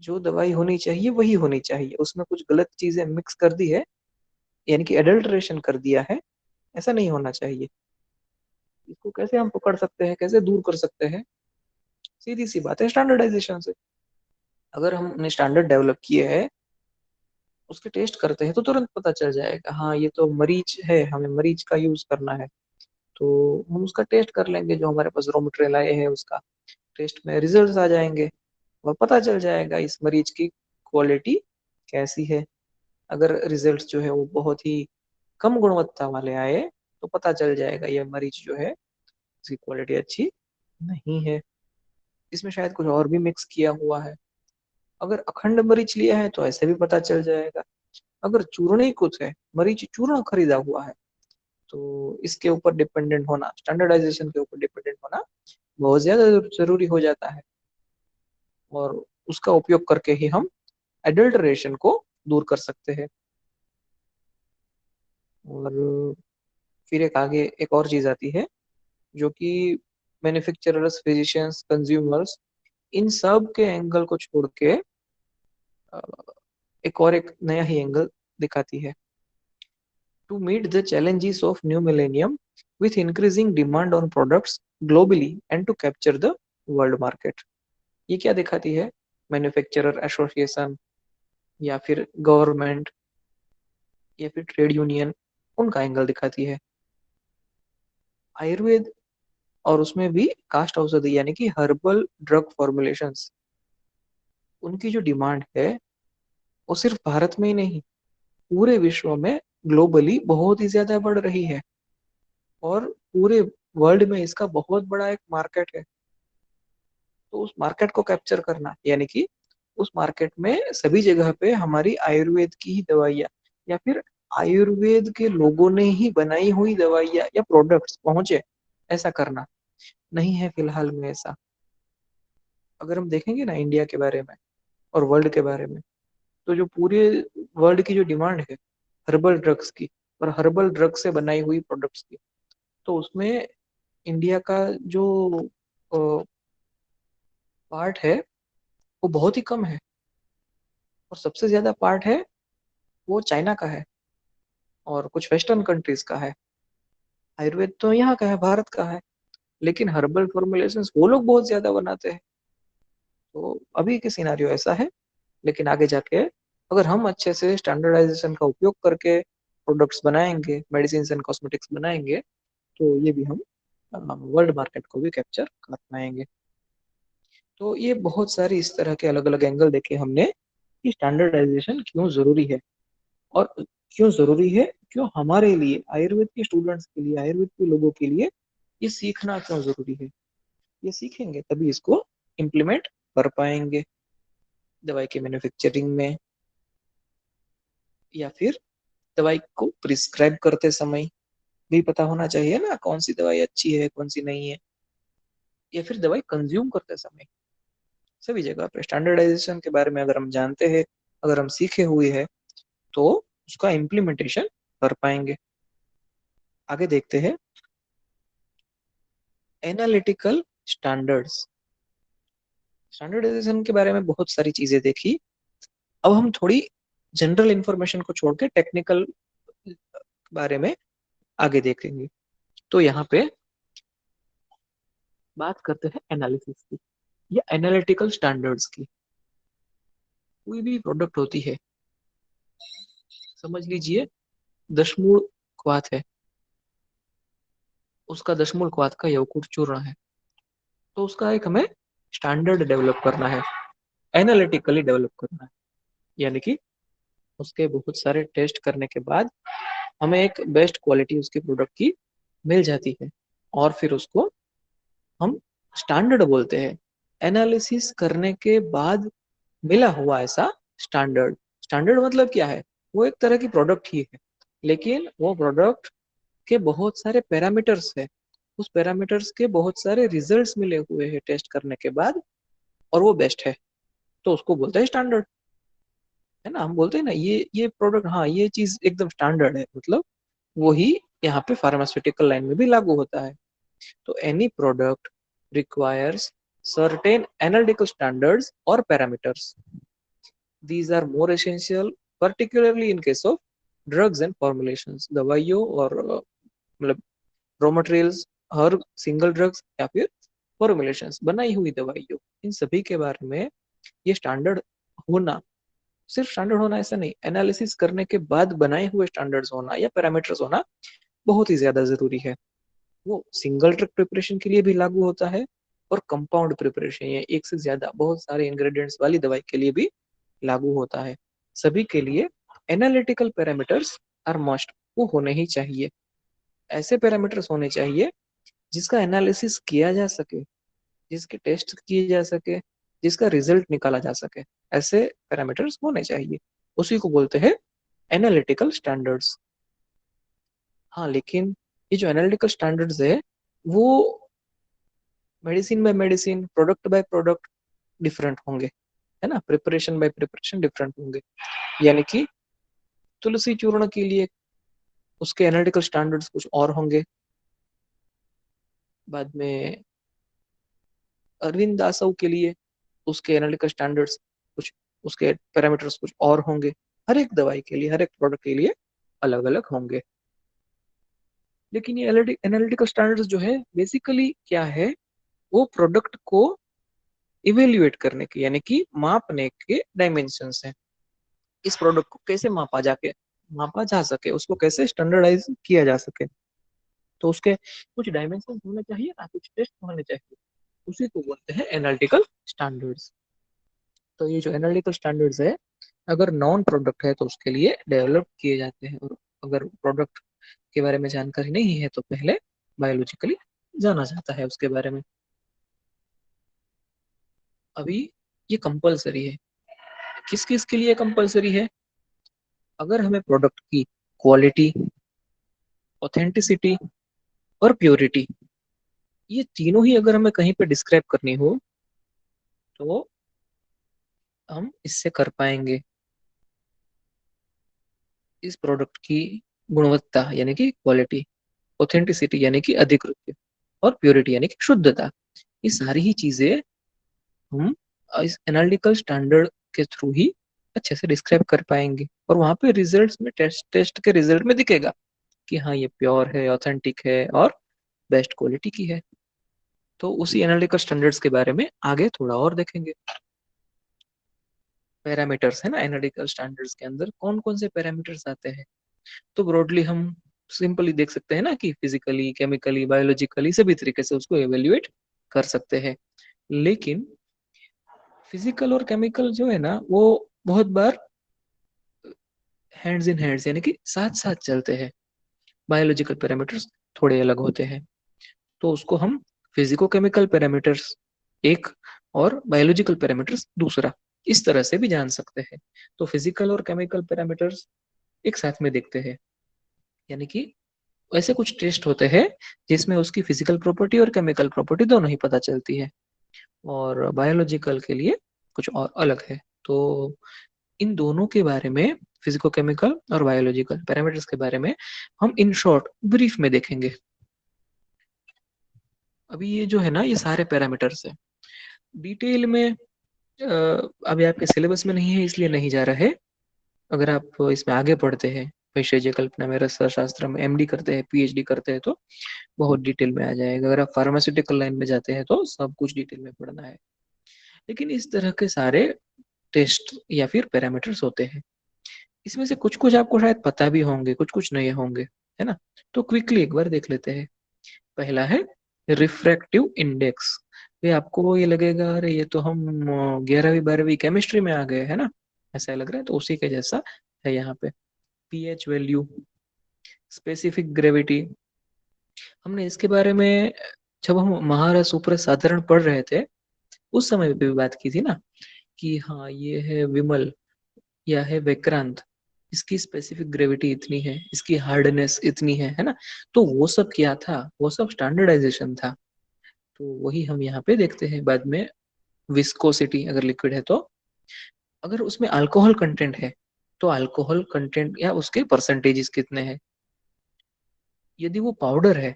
जो दवाई होनी चाहिए वही होनी चाहिए, उसमें कुछ गलत चीजें मिक्स कर दी है, यानी कि एडल्ट्रेशन कर दिया है, ऐसा नहीं होना चाहिए। इसको कैसे हम पकड़ सकते हैं, कैसे दूर कर सकते हैं? सीधी सी बात है, स्टैंडर्डाइजेशन से। अगर हमने स्टैंडर्ड डेवलप किए हैं, उसके टेस्ट करते हैं तो तुरंत पता चल जाएगा, हाँ ये तो मरीज है, हमें मरीज का यूज करना है, तो हम उसका टेस्ट कर लेंगे। जो हमारे पास रॉ मटेरियल आए हैं उसका टेस्ट में रिजल्ट आ जाएंगे और पता चल जाएगा इस मरीज की क्वालिटी कैसी है। अगर रिजल्ट जो है वो बहुत ही कम गुणवत्ता वाले आए तो पता चल जाएगा ये मरीज जो है उसकी क्वालिटी अच्छी नहीं है, इसमें शायद कुछ और भी मिक्स किया हुआ है। अगर अखंड मरीच लिया है तो ऐसे भी पता चल जाएगा। अगर चूर्ण ही कुछ है, मरीच चूर्ण खरीदा हुआ है, तो इसके ऊपर डिपेंडेंट होना, स्टैंडर्डाइजेशन के ऊपर डिपेंडेंट होना बहुत ज्यादा जरूरी हो जाता है। और उसका उपयोग करके ही हम एडल्टरेशन को दूर कर सकते हैं। और फिर एक आगे एक और चीज आती है जो कि मैन्युफैक्चरर्स, फिजिशियंस, कंज्यूमर्स, इन सब के एंगल को छोड़ के अ, एक नया ही एंगल दिखाती है। To meet the challenges of new millennium with increasing demand on products globally and to capture the world market। ये क्या दिखाती है? मैन्युफैक्चरर एसोसिएशन या फिर गवर्नमेंट या फिर ट्रेड यूनियन, उनका एंगल दिखाती है। आयुर्वेद और उसमें भी कास्ट औषधि यानी कि हर्बल ड्रग फॉर्मुलेशंस, उनकी जो डिमांड है वो सिर्फ भारत में ही नहीं, पूरे विश्व में ग्लोबली बहुत ही ज्यादा बढ़ रही है। और पूरे वर्ल्ड में इसका बहुत बड़ा एक मार्केट है। तो उस मार्केट को कैप्चर करना, यानी कि उस मार्केट में सभी जगह पे हमारी आयुर्वेद की ही दवाइयाँ या फिर आयुर्वेद के लोगों ने ही बनाई हुई दवाइयाँ या प्रोडक्ट्स पहुंचे, ऐसा करना नहीं है फिलहाल में ऐसा। अगर हम देखेंगे ना इंडिया के बारे में और वर्ल्ड के बारे में, तो जो पूरे वर्ल्ड की जो डिमांड है हर्बल ड्रग्स की और हर्बल ड्रग से बनाई हुई प्रोडक्ट्स की, तो उसमें इंडिया का जो पार्ट है वो बहुत ही कम है। और सबसे ज्यादा पार्ट है वो चाइना का है और कुछ वेस्टर्न कंट्रीज का है। आयुर्वेद तो यहाँ का है, भारत का है, लेकिन हर्बल फॉर्मुलेशंस वो लोग बहुत ज्यादा बनाते हैं। तो अभी के सिनारियो ऐसा है, लेकिन आगे जाके अगर हम अच्छे से स्टैंडर्डाइजेशन का उपयोग करके प्रोडक्ट्स बनाएंगे, मेडिसिन एंड कॉस्मेटिक्स बनाएंगे, तो ये भी हम वर्ल्ड मार्केट को भी कैप्चर कर पाएंगे। तो ये बहुत सारी इस तरह के अलग अलग एंगल देखे हमने कि स्टैंडर्डाइजेशन क्यों जरूरी है। और क्यों जरूरी है, क्यों हमारे लिए, आयुर्वेद के स्टूडेंट्स के लिए, आयुर्वेद के लोगों के लिए ये सीखना क्यों जरूरी है। ये सीखेंगे तभी इसको इम्प्लीमेंट कर पाएंगे दवाई के मैन्युफैक्चरिंग में, या फिर दवाई को प्रिस्क्राइब करते समय भी पता होना चाहिए ना कौन सी दवाई अच्छी है कौन सी नहीं है। या फिर दवाई कंज्यूम करते समय सभी जगह पे स्टैंडर्डाइजेशन के बारे में अगर हम जानते हैं, अगर हम सीखे हुए हैं, तो उसका इम्प्लीमेंटेशन कर पाएंगे। आगे देखते हैं एनालिटिकल स्टैंडर्ड्स। स्टैंडर्डाइजेशन के बारे में बहुत सारी चीजें देखी, अब हम थोड़ी जनरल इंफॉर्मेशन को छोड़ के टेक्निकल बारे में आगे देखेंगे। तो यहाँ पे बात करते हैं एनालिसिस की या एनालिटिकल स्टैंडर्ड्स की। कोई भी प्रोडक्ट होती है, समझ लीजिए दशमूल क्वाथ है, उसका दशमूल क्वाथ का यवकुट चूर्ण है, तो उसका एक हमें स्टैंडर्ड डेवलप करना है, एनालिटिकली डेवलप करना है। यानी कि उसके बहुत सारे टेस्ट करने के बाद हमें एक बेस्ट क्वालिटी उसके प्रोडक्ट की मिल जाती है, और फिर उसको हम स्टैंडर्ड बोलते हैं। एनालिसिस करने के बाद मिला हुआ ऐसा स्टैंडर्ड। स्टैंडर्ड मतलब क्या है? वो एक तरह की प्रोडक्ट ही है, लेकिन वो प्रोडक्ट के बहुत सारे पैरामीटर्स है, उस पैरामीटर्स के बहुत सारे रिजल्ट्स मिले हुए हैं टेस्ट करने के बाद, और वो बेस्ट है, तो उसको बोलते हैं स्टैंडर्ड। है ना, हम बोलते हैं ना ये प्रोडक्ट, हाँ ये चीज एकदम स्टैंडर्ड है, मतलब वही यहाँ पे फार्मास्यूटिकल लाइन में भी लागू होता है। तो any product requires certain analytical standards or parameters. These are more essential, particularly in case of drugs and formulations, दवाइयों और मतलब रॉ मटेरियल्स, हर सिंगल ड्रग्स या फिर फॉर्मुलेशंस, बनाई हुई दवाइयों, इन सभी के बारे में ये स्टैंडर्ड होना, सिर्फ स्टैंडर्ड होना ऐसा नहीं, एनालिसिस करने के बाद बनाए हुए स्टैंडर्ड्स होना या पैरामीटर्स होना बहुत ही ज्यादा जरूरी है। वो सिंगल ड्रग प्रिपरेशन के लिए भी लागू होता है, और कंपाउंड प्रिपरेशन या एक से ज्यादा बहुत सारे इंग्रेडिएंट्स वाली दवाई के लिए भी लागू होता है। सभी के लिए एनालिटिकल पैरामीटर्स आर मस्ट, वो होने ही चाहिए। ऐसे पैरामीटर्स होने चाहिए जिसका एनालिसिस किया जा सके, जिसके टेस्ट किए जा सके, जिसका रिजल्ट निकाला जा सके, ऐसे पैरामीटर्स होने चाहिए। उसी को बोलते हैं एनालिटिकल स्टैंडर्ड्स। हाँ, लेकिन ये जो एनालिटिकल स्टैंडर्ड्स है वो medicine bye medicine, product by product different होंगे, है ना, प्रिपरेशन बाय प्रिपरेशन डिफरेंट होंगे। यानी कि तुलसी चूर्ण के लिए उसके एनालिटिकल स्टैंडर्ड्स कुछ और होंगे, बाद में अरविंद दासव के लिए उसके एनालिटिकल स्टैंडर्ड्स कुछ, उसके पैरामीटर्स कुछ और होंगे। हर एक दवाई के लिए, हर एक प्रोडक्ट के लिए अलग अलग होंगे। लेकिन ये एनालिटिकल स्टैंडर्ड्स जो है बेसिकली क्या है, वो प्रोडक्ट को इवेल्युएट करने के, यानी कि मापने के डायमेंशंस हैं। इस प्रोडक्ट को कैसे मापा जा सके, उसको कैसे स्टैंडर्डाइज किया जा सके, तो उसके कुछ डायमेंशन होने चाहिए ना, कुछ टेस्ट होने चाहिए, उसी को बोलते हैं एनालिटिकल स्टैंडर्ड्स। तो ये जो एनालिटिकल स्टैंडर्ड्स है, अगर नॉन प्रोडक्ट है तो उसके लिए डेवलप किए जाते हैं, और अगर प्रोडक्ट के बारे में जानकारी नहीं है तो पहले बायोलॉजिकली जाना जाता है उसके बारे में। अभी ये कंपलसरी है, किस किस के लिए कंपलसरी है? अगर हमें प्रोडक्ट की क्वालिटी, ऑथेंटिसिटी और प्योरिटी, ये तीनों ही अगर हमें कहीं पे डिस्क्राइब करनी हो तो हम इससे कर पाएंगे। इस प्रोडक्ट की गुणवत्ता यानी कि क्वालिटी, ऑथेंटिसिटी यानी कि अधिकृत, और प्योरिटी यानी कि शुद्धता, ये सारी ही चीजें हम इस एनालिटिकल स्टैंडर्ड के थ्रू ही अच्छे से डिस्क्राइब कर पाएंगे, और वहां पे रिजल्ट्स में, टेस्ट के रिजल्ट में दिखेगा कि हाँ ये प्योर है, ऑथेंटिक है और बेस्ट क्वालिटी की है। तो उसी एनालिटिकल स्टैंडर्ड्स के बारे में आगे थोड़ा और देखेंगे। पैरामीटर्स है ना, एनालिटिकल स्टैंडर्ड्स के अंदर कौन कौन से पैरामीटर्स आते हैं? तो ब्रॉडली हम सिंपली देख सकते हैं ना कि फिजिकली, केमिकली, बायोलॉजिकली सभी तरीके से उसको एवेल्युएट कर सकते हैं। लेकिन फिजिकल और केमिकल जो है ना, वो बहुत बार हैंड्स इन हैंड्स यानी कि साथ साथ चलते हैं। बायोलॉजिकल पैरामीटर्स थोड़े अलग होते हैं, तो उसको हम फिजिको केमिकल पैरामीटर्स एक और बायोलॉजिकल पैरामीटर्स दूसरा, इस तरह से भी जान सकते हैं। तो फिजिकल और केमिकल पैरामीटर्स एक साथ में देखते हैं, यानी कि ऐसे कुछ टेस्ट होते हैं जिसमें उसकी फिजिकल प्रॉपर्टी और केमिकल प्रॉपर्टी दोनों ही पता चलती है, और बायोलॉजिकल के लिए कुछ और अलग है। तो इन दोनों के बारे में, फिजिको केमिकल और बायोलॉजिकल पैरामीटर्स के बारे में हम इन शॉर्ट ब्रीफ में देखेंगे। अभी ये जो है ना, ये सारे पैरामीटर्स है, डिटेल में अभी आपके सिलेबस में नहीं है इसलिए नहीं जा रहा है। अगर आप इसमें आगे पढ़ते हैं, वैशेज्य कल्पना में, रसायन शास्त्र में एमडी करते हैं, पीएचडी करते हैं, तो बहुत डिटेल में आ जाएगा। अगर आप फार्मास्यूटिकल लाइन में जाते हैं तो सब कुछ डिटेल में पढ़ना है। लेकिन इस तरह के सारे टेस्ट या फिर पैरामीटर्स होते हैं, इसमें से कुछ कुछ आपको शायद पता भी होंगे, कुछ कुछ नहीं होंगे, है ना। तो क्विकली एक बार देख लेते हैं। पहला है रिफ्रैक्टिव इंडेक्स। ये आपको ये लगेगा अरे ये तो हम 11वीं 12वीं केमिस्ट्री में आ गए, है ना, ऐसा लग रहा है, तो उसी के जैसा है यहाँ पे। पीएच वैल्यू, स्पेसिफिक ग्रेविटी, हमने इसके बारे में जब हम महारस ऊपर साधारण पढ़ रहे थे उस समय पे भी बात की थी ना, कि हाँ ये है विमल या है विक्रांत, इसकी स्पेसिफिक ग्रेविटी इतनी है, इसकी हार्डनेस इतनी है ना। तो वो सब क्या था, वो सब स्टैंडर्डाइजेशन था। तो वही हम यहाँ पे देखते हैं बाद में। विस्कोसिटी अगर लिक्विड है तो, अगर उसमें अल्कोहल कंटेंट है तो अल्कोहल कंटेंट या उसके परसेंटेजेस कितने हैं। यदि वो पाउडर है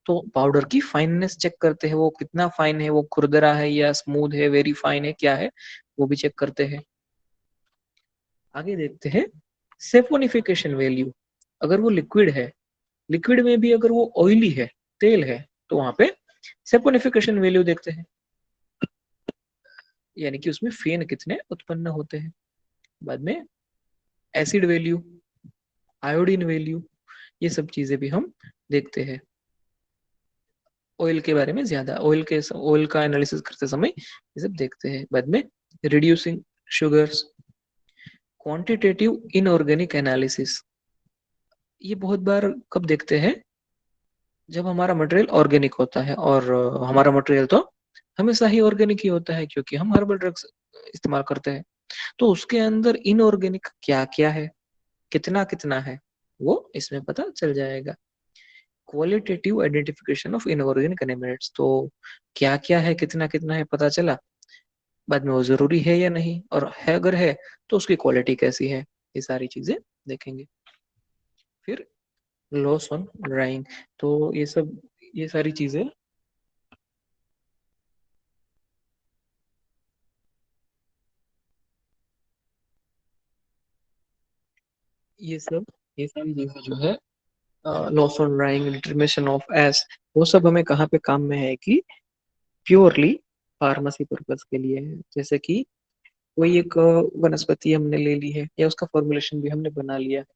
तो पाउडर की फाइननेस चेक करते हैं, वो कितना फाइन है, वो खुरदरा है या स्मूथ है, वेरी फाइन है, क्या है, वो भी चेक करते हैं। आगे देखते हैं सेफोनिफिकेशन वैल्यू। अगर वो लिक्विड है, लिक्विड में भी अगर वो ऑयली है, तेल है, तो वहां पे सेफोनिफिकेशन वैल्यू देखते हैं, यानी कि उसमें फेन कितने उत्पन्न होते हैं। बाद में एसिड वैल्यू, आयोडीन वैल्यू, ये सब चीजें भी हम देखते हैं। ऑयल के बारे में ज्यादा, ऑयल का एनालिसिस करते समय ये सब देखते हैं। बाद में reducing sugars, quantitative inorganic analysis, ये बहुत बार कब देखते हैं, जब हमारा मटेरियल ऑर्गेनिक होता है। और हमारा मटेरियल तो हमेशा ही ऑर्गेनिक ही होता है क्योंकि हम हर्बल ड्रग्स इस्तेमाल करते हैं। तो उसके अंदर इनऑर्गेनिक क्या क्या है, कितना कितना है, वो इसमें पता चल जाएगा। Qualitative identification of inorganic elements, तो क्या क्या है, कितना कितना है, पता चला। बाद में वो जरूरी है या नहीं, और है अगर है तो उसकी क्वालिटी कैसी है, ये सारी चीजें देखेंगे। फिर लॉस ऑन ड्राइंग, तो ये सब, ये सारी चीजें, ये सब, ये सारी चीजें जो है, loss on drawing, determination of S, वो सब हमें कहाँ पे काम में है कि प्योरली फार्मेसी पर्पज के लिए है। जैसे कि कोई एक वनस्पति हमने ले ली है या उसका फॉर्मुलेशन भी हमने बना लिया है,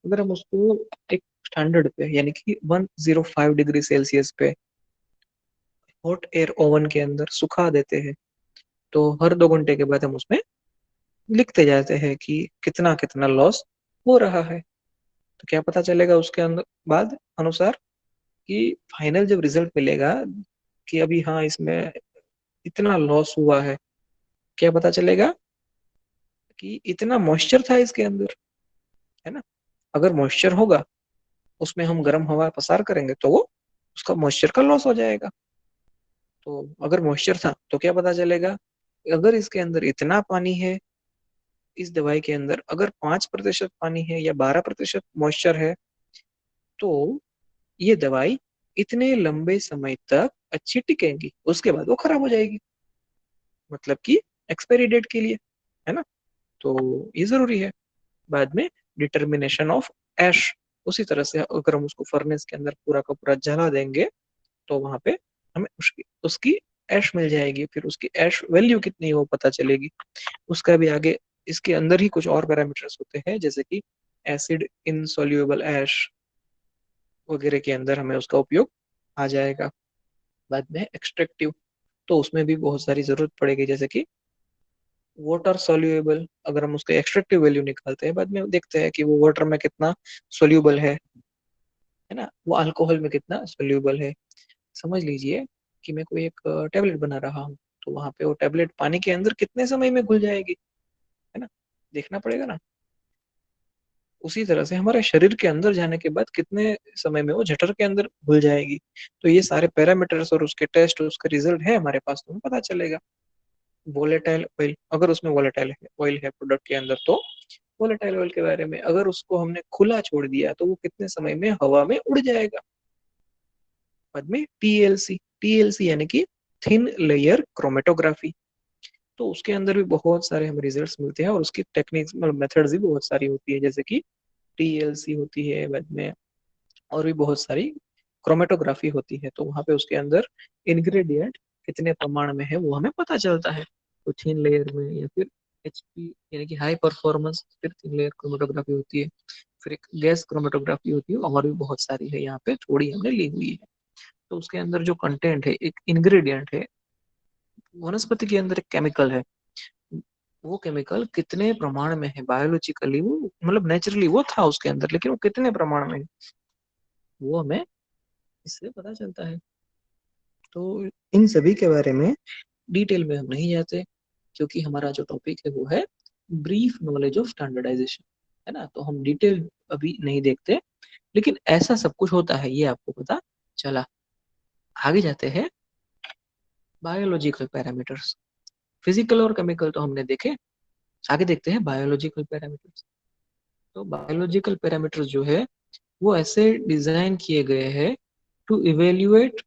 अगर हम उसको एक स्टैंडर्ड पे यानी कि 105 डिग्री सेल्सियस पे हॉट एयर ओवन के अंदर सुखा देते हैं, तो हर 2 घंटे के बाद हम उसमें लिखते जाते हैं कि कितना कितना लॉस हो रहा है। तो क्या पता चलेगा उसके अंदर बाद अनुसार, कि फाइनल जब रिजल्ट मिलेगा कि अभी हाँ इसमें इतना लॉस हुआ है, क्या पता चलेगा कि इतना मॉइस्चर था इसके अंदर, है ना। अगर मॉइस्चर होगा, उसमें हम गर्म हवा पसार करेंगे तो वो उसका मॉइस्चर का लॉस हो जाएगा। तो अगर मॉइस्चर था तो क्या पता चलेगा, अगर इसके अंदर इतना पानी है, इस दवाई के अंदर अगर 5% पानी है या 12% मॉइस्चर है, तो ये दवाई इतने लंबे समय तक अच्छी टिकेगी, उसके बाद वो खराब हो जाएगी, मतलब कि एक्सपायरी डेट के लिए, है ना। तो ये जरूरी है। बाद में डिटर्मिनेशन ऑफ एश, उसी तरह से अगर हम उसको फर्नेस के अंदर पूरा का पूरा जला देंगे तो वहां पे हमें उसकी उसकी एश मिल जाएगी। फिर उसकी एश वैल्यू कितनी है वो पता चलेगी। उसका भी आगे इसके अंदर ही कुछ और पैरामीटर्स होते हैं, जैसे कि एसिड इनसॉल्युबल एश वगैरह के अंदर हमें उसका उपयोग आ जाएगा। बाद में एक्सट्रैक्टिव, तो उसमें भी बहुत सारी जरूरत पड़ेगी, जैसे कि वाटर सोल्यूबल, अगर हम उसके एक्सट्रैक्टिव वैल्यू निकालते हैं, बाद में देखते हैं कि वो वाटर में कितना सोल्यूबल है ना, वो अल्कोहल में कितना सोल्यूबल है। समझ लीजिए कि मैं कोई एक टेबलेट बना रहा हूँ, तो वहां पे वो टेबलेट पानी के अंदर कितने समय में घुल जाएगी, है ना, देखना पड़ेगा ना। उसी तरह से हमारे शरीर के अंदर जाने के बाद कितने समय में वो जठर के अंदर घुल जाएगी। तो ये सारे पैरामीटर्स और उसके टेस्ट, उसका रिजल्ट है हमारे पास, तो हमें पता चलेगा। वोलेटाइल ऑयल, अगर उसमें वोलेटाइल ऑयल है प्रोडक्ट के अंदर, तो वोलेटाइल ऑयल के बारे में, अगर उसको हमने खुला छोड़ दिया तो वो कितने समय में हवा में उड़ जाएगा। बाद में टीएलसी, टीएलसी यानी कि थिन लेयर क्रोमेटोग्राफी, तो उसके अंदर भी बहुत सारे हमें रिजल्ट्स मिलते हैं, और उसकी टेक्निक्स मतलब मेथड्स भी बहुत सारी होती है, जैसे कि टीएलसी होती है, बाद में और भी बहुत सारी क्रोमेटोग्राफी होती है। तो वहां पे उसके अंदर इंग्रेडिएंट कितने प्रमाण में है वो हमें पता चलता है। तो थिन लेयर में, या फिर एचपी यानी कि हाई परफॉर्मेंस, फिर थिन लेयर क्रोमेटोग्राफी होती है, फिर एक गैस क्रोमेटोग्राफी होती है, और भी बहुत सारी है, यहाँ पे थोड़ी हमने ली हुई है। तो उसके अंदर जो कंटेंट है, एक इंग्रेडिएंट है, वनस्पति के अंदर एक केमिकल है, वो केमिकल कितने प्रमाण में है बायोलॉजिकली, वो मतलब नेचुरली वो था उसके अंदर, लेकिन वो कितने प्रमाण में है, वो हमें इससे पता चलता है। तो इन सभी के बारे में डिटेल में हम नहीं जाते, क्योंकि हमारा जो टॉपिक है वो है ब्रीफ नॉलेज ऑफ स्टैंडर्डाइजेशन, है ना। तो हम डिटेल अभी नहीं देखते, लेकिन ऐसा सब कुछ होता है ये आपको पता चला। आगे जाते हैं बायोलॉजिकल पैरामीटर्स। फिजिकल और केमिकल तो हमने देखे, आगे देखते हैं बायोलॉजिकल पैरामीटर्स। तो बायोलॉजिकल पैरामीटर्स जो है वो ऐसे डिजाइन किए गए हैं टू इवेल्युएट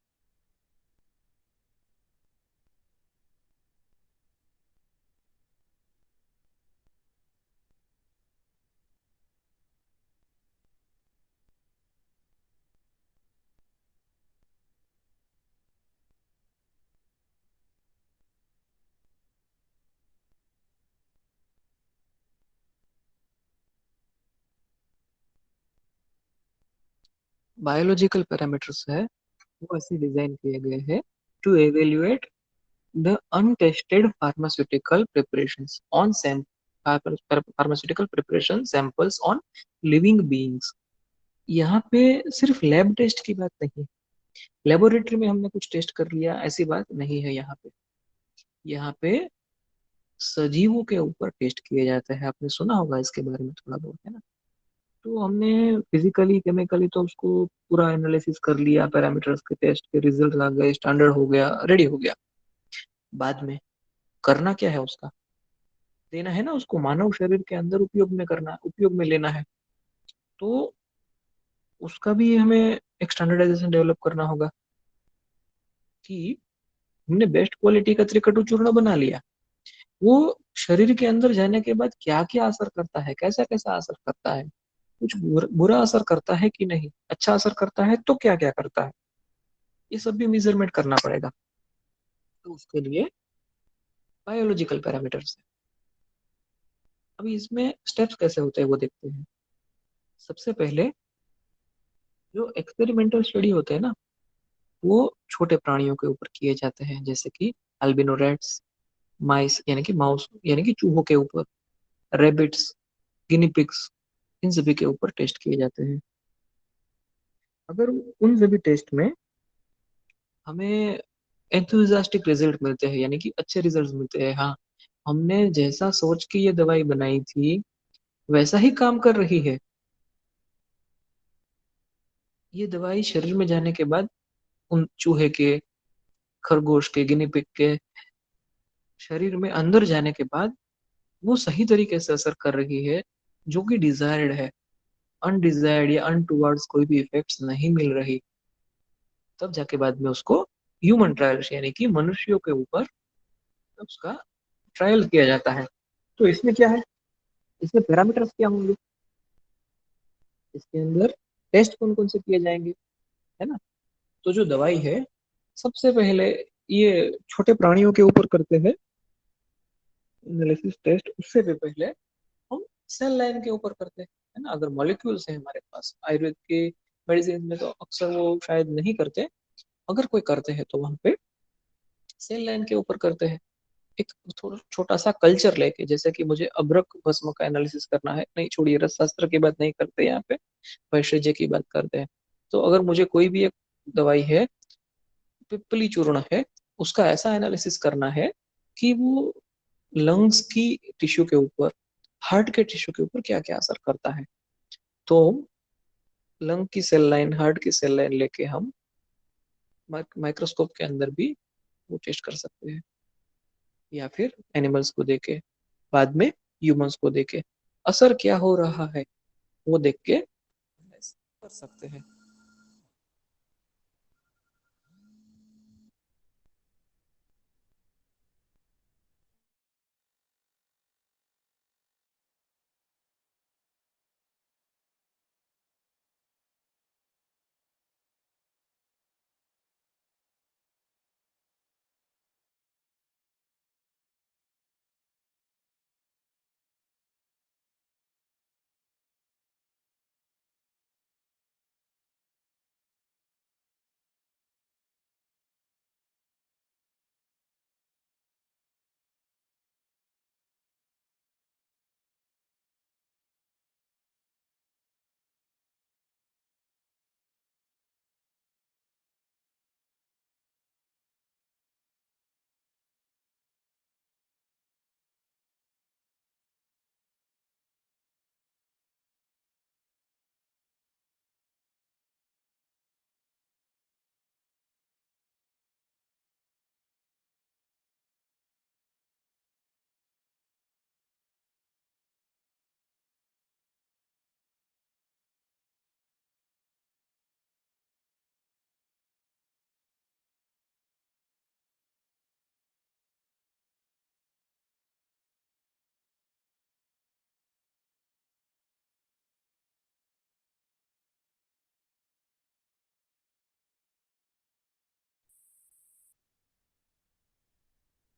बायोलॉजिकल पैरामीटर्स है वो ऐसे डिजाइन किए गए हैं to evaluate the untested pharmaceutical preparations on pharmaceutical preparation samples on living beings. यहाँ पे सिर्फ लैब टेस्ट की बात नहीं, लेबोरेटरी में हमने कुछ टेस्ट कर लिया ऐसी बात नहीं है यहाँ पे। यहाँ पे सजीवों के ऊपर टेस्ट किए जाते हैं, आपने सुना होगा इसके बारे में थोड़ा बहुत, है ना। तो हमने फिजिकली केमिकली तो उसको पूरा एनालिसिस कर लिया, पैरामीटर्स के टेस्ट के रिजल्ट आ गए, स्टैंडर्ड हो गया, रेडी हो गया। बाद में करना क्या है उसका, देना है ना उसको मानव शरीर के अंदर उपयोग में करना, उपयोग में लेना है। तो उसका भी हमें एक स्टैंडर्डाइजेशन डेवलप करना होगा कि हमने बेस्ट क्वालिटी का त्रिकटु चूर्ण बना लिया, वो शरीर के अंदर जाने के बाद क्या क्या असर करता है, कैसा कैसा असर करता है, कुछ बुरा असर करता है कि नहीं, अच्छा असर करता है तो क्या क्या करता है, ये सब भी मेजरमेंट करना पड़ेगा। तो उसके लिए बायोलॉजिकल पैरामीटर्स है। अभी इसमें स्टेप्स कैसे होते हैं वो देखते हैं। सबसे पहले जो एक्सपेरिमेंटल स्टडी होते हैं ना, वो छोटे प्राणियों के ऊपर किए जाते हैं, जैसे कि अल्बिनो रैट्स, माइस यानी कि माउस यानी कि चूहों के ऊपर, रेबिट्स, गिनी पिग्स, इन सभी के ऊपर टेस्ट किए जाते हैं। अगर उन सभी टेस्ट में हमें एंथुजियास्टिक रिजल्ट मिलते हैं, यानी कि अच्छे रिजल्ट मिलते हैं, हाँ हमने जैसा सोच के ये दवाई बनाई थी वैसा ही काम कर रही है, ये दवाई शरीर में जाने के बाद उन चूहे के, खरगोश के, गिनी पिग के शरीर में अंदर जाने के बाद वो सही तरीके से असर कर रही है, जो कि डिजायर्ड है, अनडिजायर्ड या अनटुवर्ड्स कोई भी इफेक्ट्स नहीं मिल रही, तब जाके बाद में उसको ह्यूमन ट्रायल्स यानी कि मनुष्यों के ऊपर उसका ट्रायल किया जाता है। तो इसमें क्या है, इसमें पैरामीटर्स क्या होंगे, इसके अंदर टेस्ट कौन कौन से किए जाएंगे, है ना। तो जो दवाई है सबसे पहले ये छोटे प्राणियों के ऊपर करते हैं एनालिसिस टेस्ट, उससे भी पहले हम सेल लाइन के ऊपर करते हैं, है ना। अगर मॉलिक्यूल्स हैं हमारे पास, आयुर्वेद के मेडिसिन में तो अक्सर वो शायद नहीं करते, अगर कोई करते हैं तो वहां पे सेल लाइन के ऊपर करते हैं। एक थोड़ा छोटा सा कल्चर लेके, जैसे कि मुझे अभ्रक भस्म का एनालिसिस करना है, नहीं छोड़िए रस शास्त्र की बात नहीं करते यहाँ पे, वैषज्य की बात करते हैं। तो अगर मुझे कोई भी एक दवाई है, पिप्पली चूर्ण है, उसका ऐसा एनालिसिस करना है कि वो लंग्स की टिश्यू के ऊपर, हार्ट के टिश्यू के ऊपर क्या क्या असर करता है। तो लंग की सेल लाइन, हार्ट की सेल लाइन लेके हम माइक्रोस्कोप के अंदर भी वो टेस्ट कर सकते हैं, या फिर एनिमल्स को देके, बाद में ह्यूमंस को देके असर क्या हो रहा है वो देख के कर सकते हैं।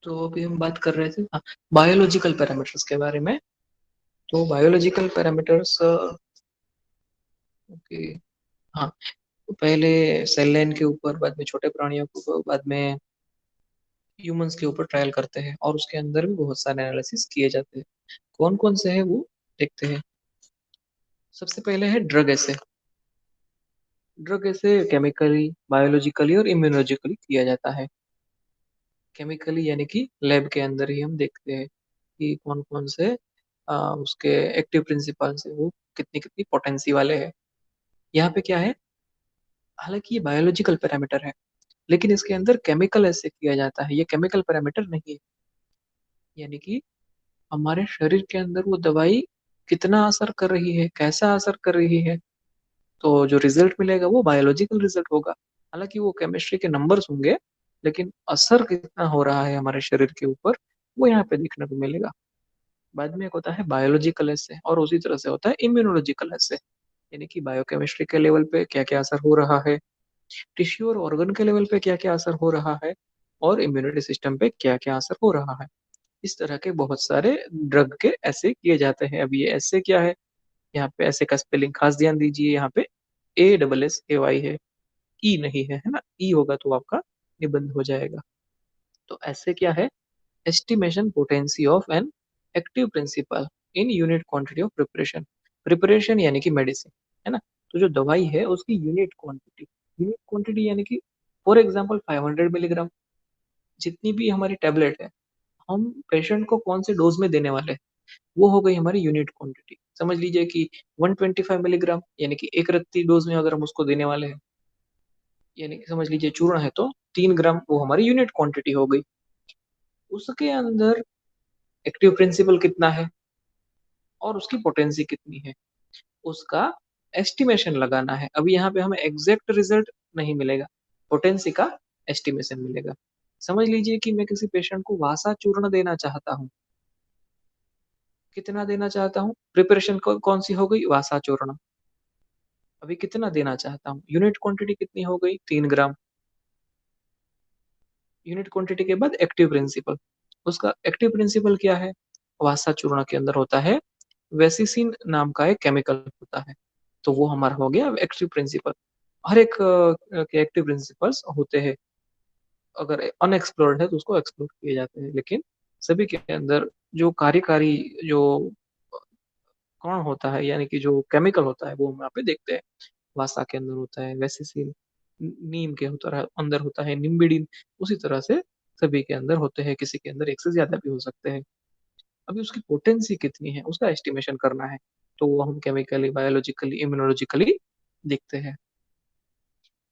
तो अभी हम बात कर रहे थे, हाँ, बायोलॉजिकल पैरामीटर्स के बारे में। तो बायोलॉजिकल पैरामीटर्स, ओके, हाँ, तो पहले सेल लाइन के ऊपर, बाद में छोटे प्राणियों के ऊपर, बाद में ह्यूमंस के ऊपर ट्रायल करते हैं, और उसके अंदर भी बहुत सारे एनालिसिस किए जाते हैं। कौन कौन से हैं वो देखते हैं। सबसे पहले है ड्रग एसे। ड्रग एसे केमिकली, बायोलॉजिकली और इम्यूनोलॉजिकली किया जाता है। केमिकली यानी कि लैब के अंदर ही हम देखते हैं कि कौन कौन से उसके एक्टिव प्रिंसिपल्स है, वो कितनी कितनी पोटेंसी वाले हैं। यहाँ पे क्या है, हालांकि ये बायोलॉजिकल पैरामीटर है, लेकिन इसके अंदर केमिकल ऐसे किया जाता है, ये केमिकल पैरामीटर नहीं है। यानी कि हमारे शरीर के अंदर वो दवाई कितना असर कर रही है, कैसा असर कर रही है, तो जो रिजल्ट मिलेगा वो बायोलॉजिकल रिजल्ट होगा। हालांकि वो केमिस्ट्री के नंबर्स होंगे, लेकिन असर कितना हो रहा है हमारे शरीर के ऊपर, वो यहाँ पे देखने को मिलेगा। बाद में एक होता है बायोलॉजिकल एसे, और उसी तरह से होता है इम्यूनोलॉजिकल एसे। यानी कि बायोकेमिस्ट्री के लेवल पे क्या क्या असर हो रहा है, टिश्यू और ऑर्गन के लेवल पे क्या क्या असर हो रहा है, और इम्यूनिटी सिस्टम पे क्या क्या असर हो रहा है। इस तरह के बहुत सारे ड्रग के ऐसे किए जाते हैं। अब ये ऐसे क्या है, यहाँ पे ऐसे का स्पेलिंग खास ध्यान दीजिए, यहाँ पे ASSAY है, ई नहीं है, है ना। ई होगा तो आपका निबंध हो जाएगा। तो ऐसे क्या है, estimation potency of an active principal in unit quantity of preparation. Preparation यानी कि मेडिसिन, है ना। तो जो दवाई है उसकी यूनिट क्वांटिटी यानी कि फॉर एग्जांपल 500 मिलीग्राम, जितनी भी हमारी टेबलेट है, हम पेशेंट को कौन से डोज में देने वाले हैं, वो हो गई हमारी यूनिट क्वांटिटी। समझ लीजिए कि 125 मिलीग्राम यानी कि एक रत्ती डोज में अगर हम उसको देने वाले हैं, यानी कि समझ लीजिए चूर्ण है तो 3 ग्राम, वो हमारी यूनिट क्वांटिटी हो गई। उसके अंदर एक्टिव प्रिंसिपल कितना है और उसकी पोटेंसी कितनी है, उसका एस्टिमेशन लगाना है। अभी यहाँ पे हमें एग्जैक्ट रिजल्ट नहीं मिलेगा, पोटेंसी का एस्टिमेशन मिलेगा। समझ लीजिए कि मैं किसी पेशेंट को वासा चूर्ण देना चाहता हूँ, कितना देना चाहता हूँ, प्रिपरेशन को कौन सी हो गई, वासा चूर्ण। अभी कितना देना चाहता हूँ, यूनिट क्वांटिटी कितनी हो गई, 3 ग्राम। यूनिट क्वांटिटी के बाद एक्टिव प्रिंसिपल, उसका एक्टिव प्रिंसिपल क्या है, वासा चूर्ण के अंदर होता है वेसिसिन नाम का एक केमिकल होता है, तो वो हमारा हो गया एक्टिव प्रिंसिपल। हर एक के एक्टिव प्रिंसिपल्स होते हैं, अगर अनएक्सप्लोर्ड है तो उसको एक्सप्लोर किए जाते हैं, लेकिन सभी के अंदर जो कार्यकारी, जो कौन होता है, यानी कि जो केमिकल होता है, वो हम यहाँ पे देखते हैं। वासा के अंदर होता है वेसिसिन, नीम के होता है अंदर होता है निम्बिडिन। उसी तरह से सभी के अंदर होते हैं, किसी के अंदर एक से ज्यादा भी हो सकते हैं। अभी उसकी पोटेंसी कितनी है उसका एस्टिमेशन करना है, तो वो हम केमिकली, बायोलॉजिकली, इम्यूनोलॉजिकली देखते हैं।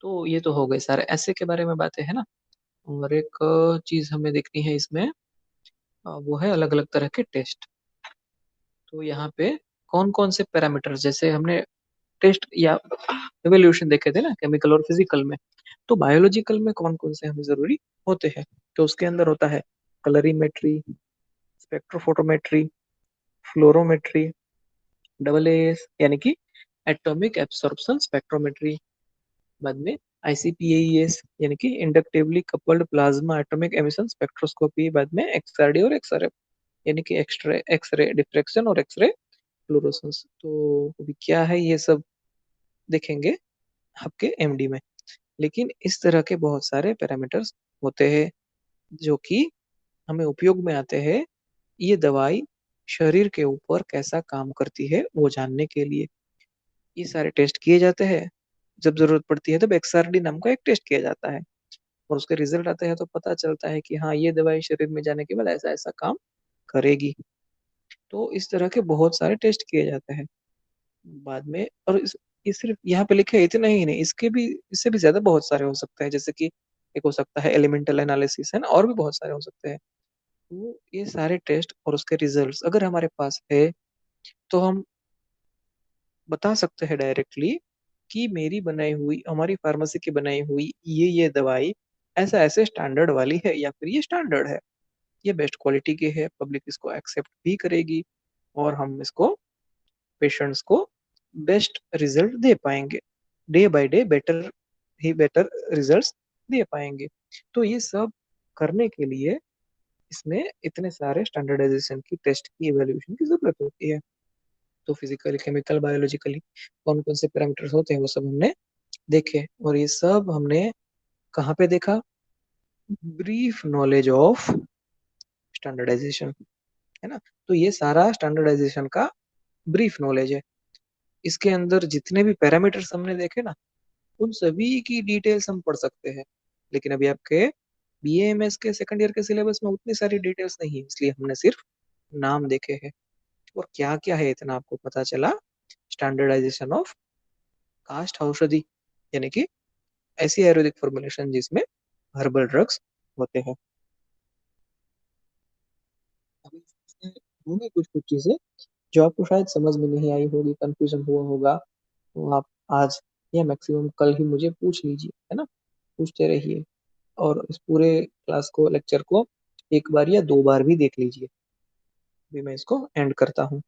तो ये तो हो गए सारे ऐसे के बारे में बातें, है ना। और एक चीज हमें देखनी है इसमें, वो है अलग अलग तरह के टेस्ट। तो यहाँ पे कौन कौन से पैरामीटर, जैसे हमने टेस्ट या इवोल्यूशन देखे थे ना, केमिकल और फिजिकल में, तो बायोलॉजिकल में कौन कौन से हमें जरूरी होते हैं। तो उसके अंदर होता है कलरीमेट्री, स्पेक्ट्रोफोटोमेट्री, फ्लोरोमेट्री, AAS यानी कि एटॉमिक एब्सॉर्प्शन स्पेक्ट्रोमेट्री, बाद में ICP-AES यानी कि inductively coupled plasma atomic emission spectroscopy, बाद में XRD और XRF यानी कि एक्सरे एक्सरे डिफ्रैक्शन और एक्सरे फ्लोरोसेंस। तो अभी क्या है ये सब देखेंगे आपके MD में। लेकिन इस तरह के बहुत सारे पैरामीटर्स होते हैं जो कि हमें उपयोग में आते हैं, ये दवाई शरीर के ऊपर कैसा काम करती है वो जानने के लिए। ये सारे टेस्ट किए जाते हैं, जब जरूरत पड़ती है तब XRD नाम का एक टेस्ट किया जाता है, और उसके रिजल्ट आते हैं तो पता चलता है कि हाँ, ये दवाई शरीर में जाने के बाद ऐसा ऐसा काम करेगी। तो इस तरह के बहुत सारे टेस्ट किए जाते हैं बाद में। और ये सिर्फ यहाँ पे लिखे हैं इतना ही नहीं, इसके भी, इससे भी ज्यादा बहुत सारे हो सकते हैं, जैसे कि एक हो सकता है एलिमेंटल एनालिसिस, है ना, और भी बहुत सारे हो सकते हैं। तो ये सारे टेस्ट और उसके रिजल्ट्स अगर हमारे पास है, तो हम बता सकते हैं डायरेक्टली कि मेरी बनाई हुई, हमारी फार्मेसी की बनाई हुई ये दवाई ऐसा ऐसे स्टैंडर्ड वाली है, या फिर ये स्टैंडर्ड है, ये बेस्ट क्वालिटी की है, पब्लिक इसको एक्सेप्ट भी करेगी, और हम इसको पेशेंट्स को बेस्ट रिजल्ट दे पाएंगे, डे बाय डे बेटर ही बेटर रिजल्ट्स दे पाएंगे। तो ये सब करने के लिए इसमें इतने सारे स्टैंडर्डाइजेशन की, टेस्ट की, इवेल्युएशन की जरूरत होती है। तो फिजिकली, केमिकल, बायोलॉजिकली कौन कौन से पैरामीटर्स होते हैं वो सब हमने देखे, और ये सब हमने कहाँ पे देखा? ब्रीफ नॉलेज ऑफ स्टैंडर्डाइजेशन, है ना। तो ये सारा स्टैंडर्डाइजेशन का ब्रीफ नॉलेज है। इसके अंदर जितने भी पैरामीटर्स हमने देखे ना, उन सभी की डिटेल्स हम पढ़ सकते हैं, लेकिन अभी आपके बीएएमएस के सेकंड ईयर के सिलेबस में उतनी सारी डिटेल्स नहीं है, इसलिए हमने सिर्फ नाम देखे हैं। और क्या क्या है इतना आपको पता चला? स्टैंडर्डाइजेशन ऑफ कास्ट औषधि, यानी कि ऐसी आयुर्वेदिक फॉर्मुलेशन जिसमें हर्बल ड्रग्स होते हैं। अभी होंगी कुछ कुछ चीजें जो आपको शायद समझ में नहीं आई होगी, कंफ्यूजन हुआ होगा, तो आप आज या मैक्सिमम कल ही मुझे पूछ लीजिए, है ना। पूछते रहिए, और इस पूरे क्लास को, लेक्चर को एक बार या दो बार भी देख लीजिए। अभी मैं इसको एंड करता हूँ।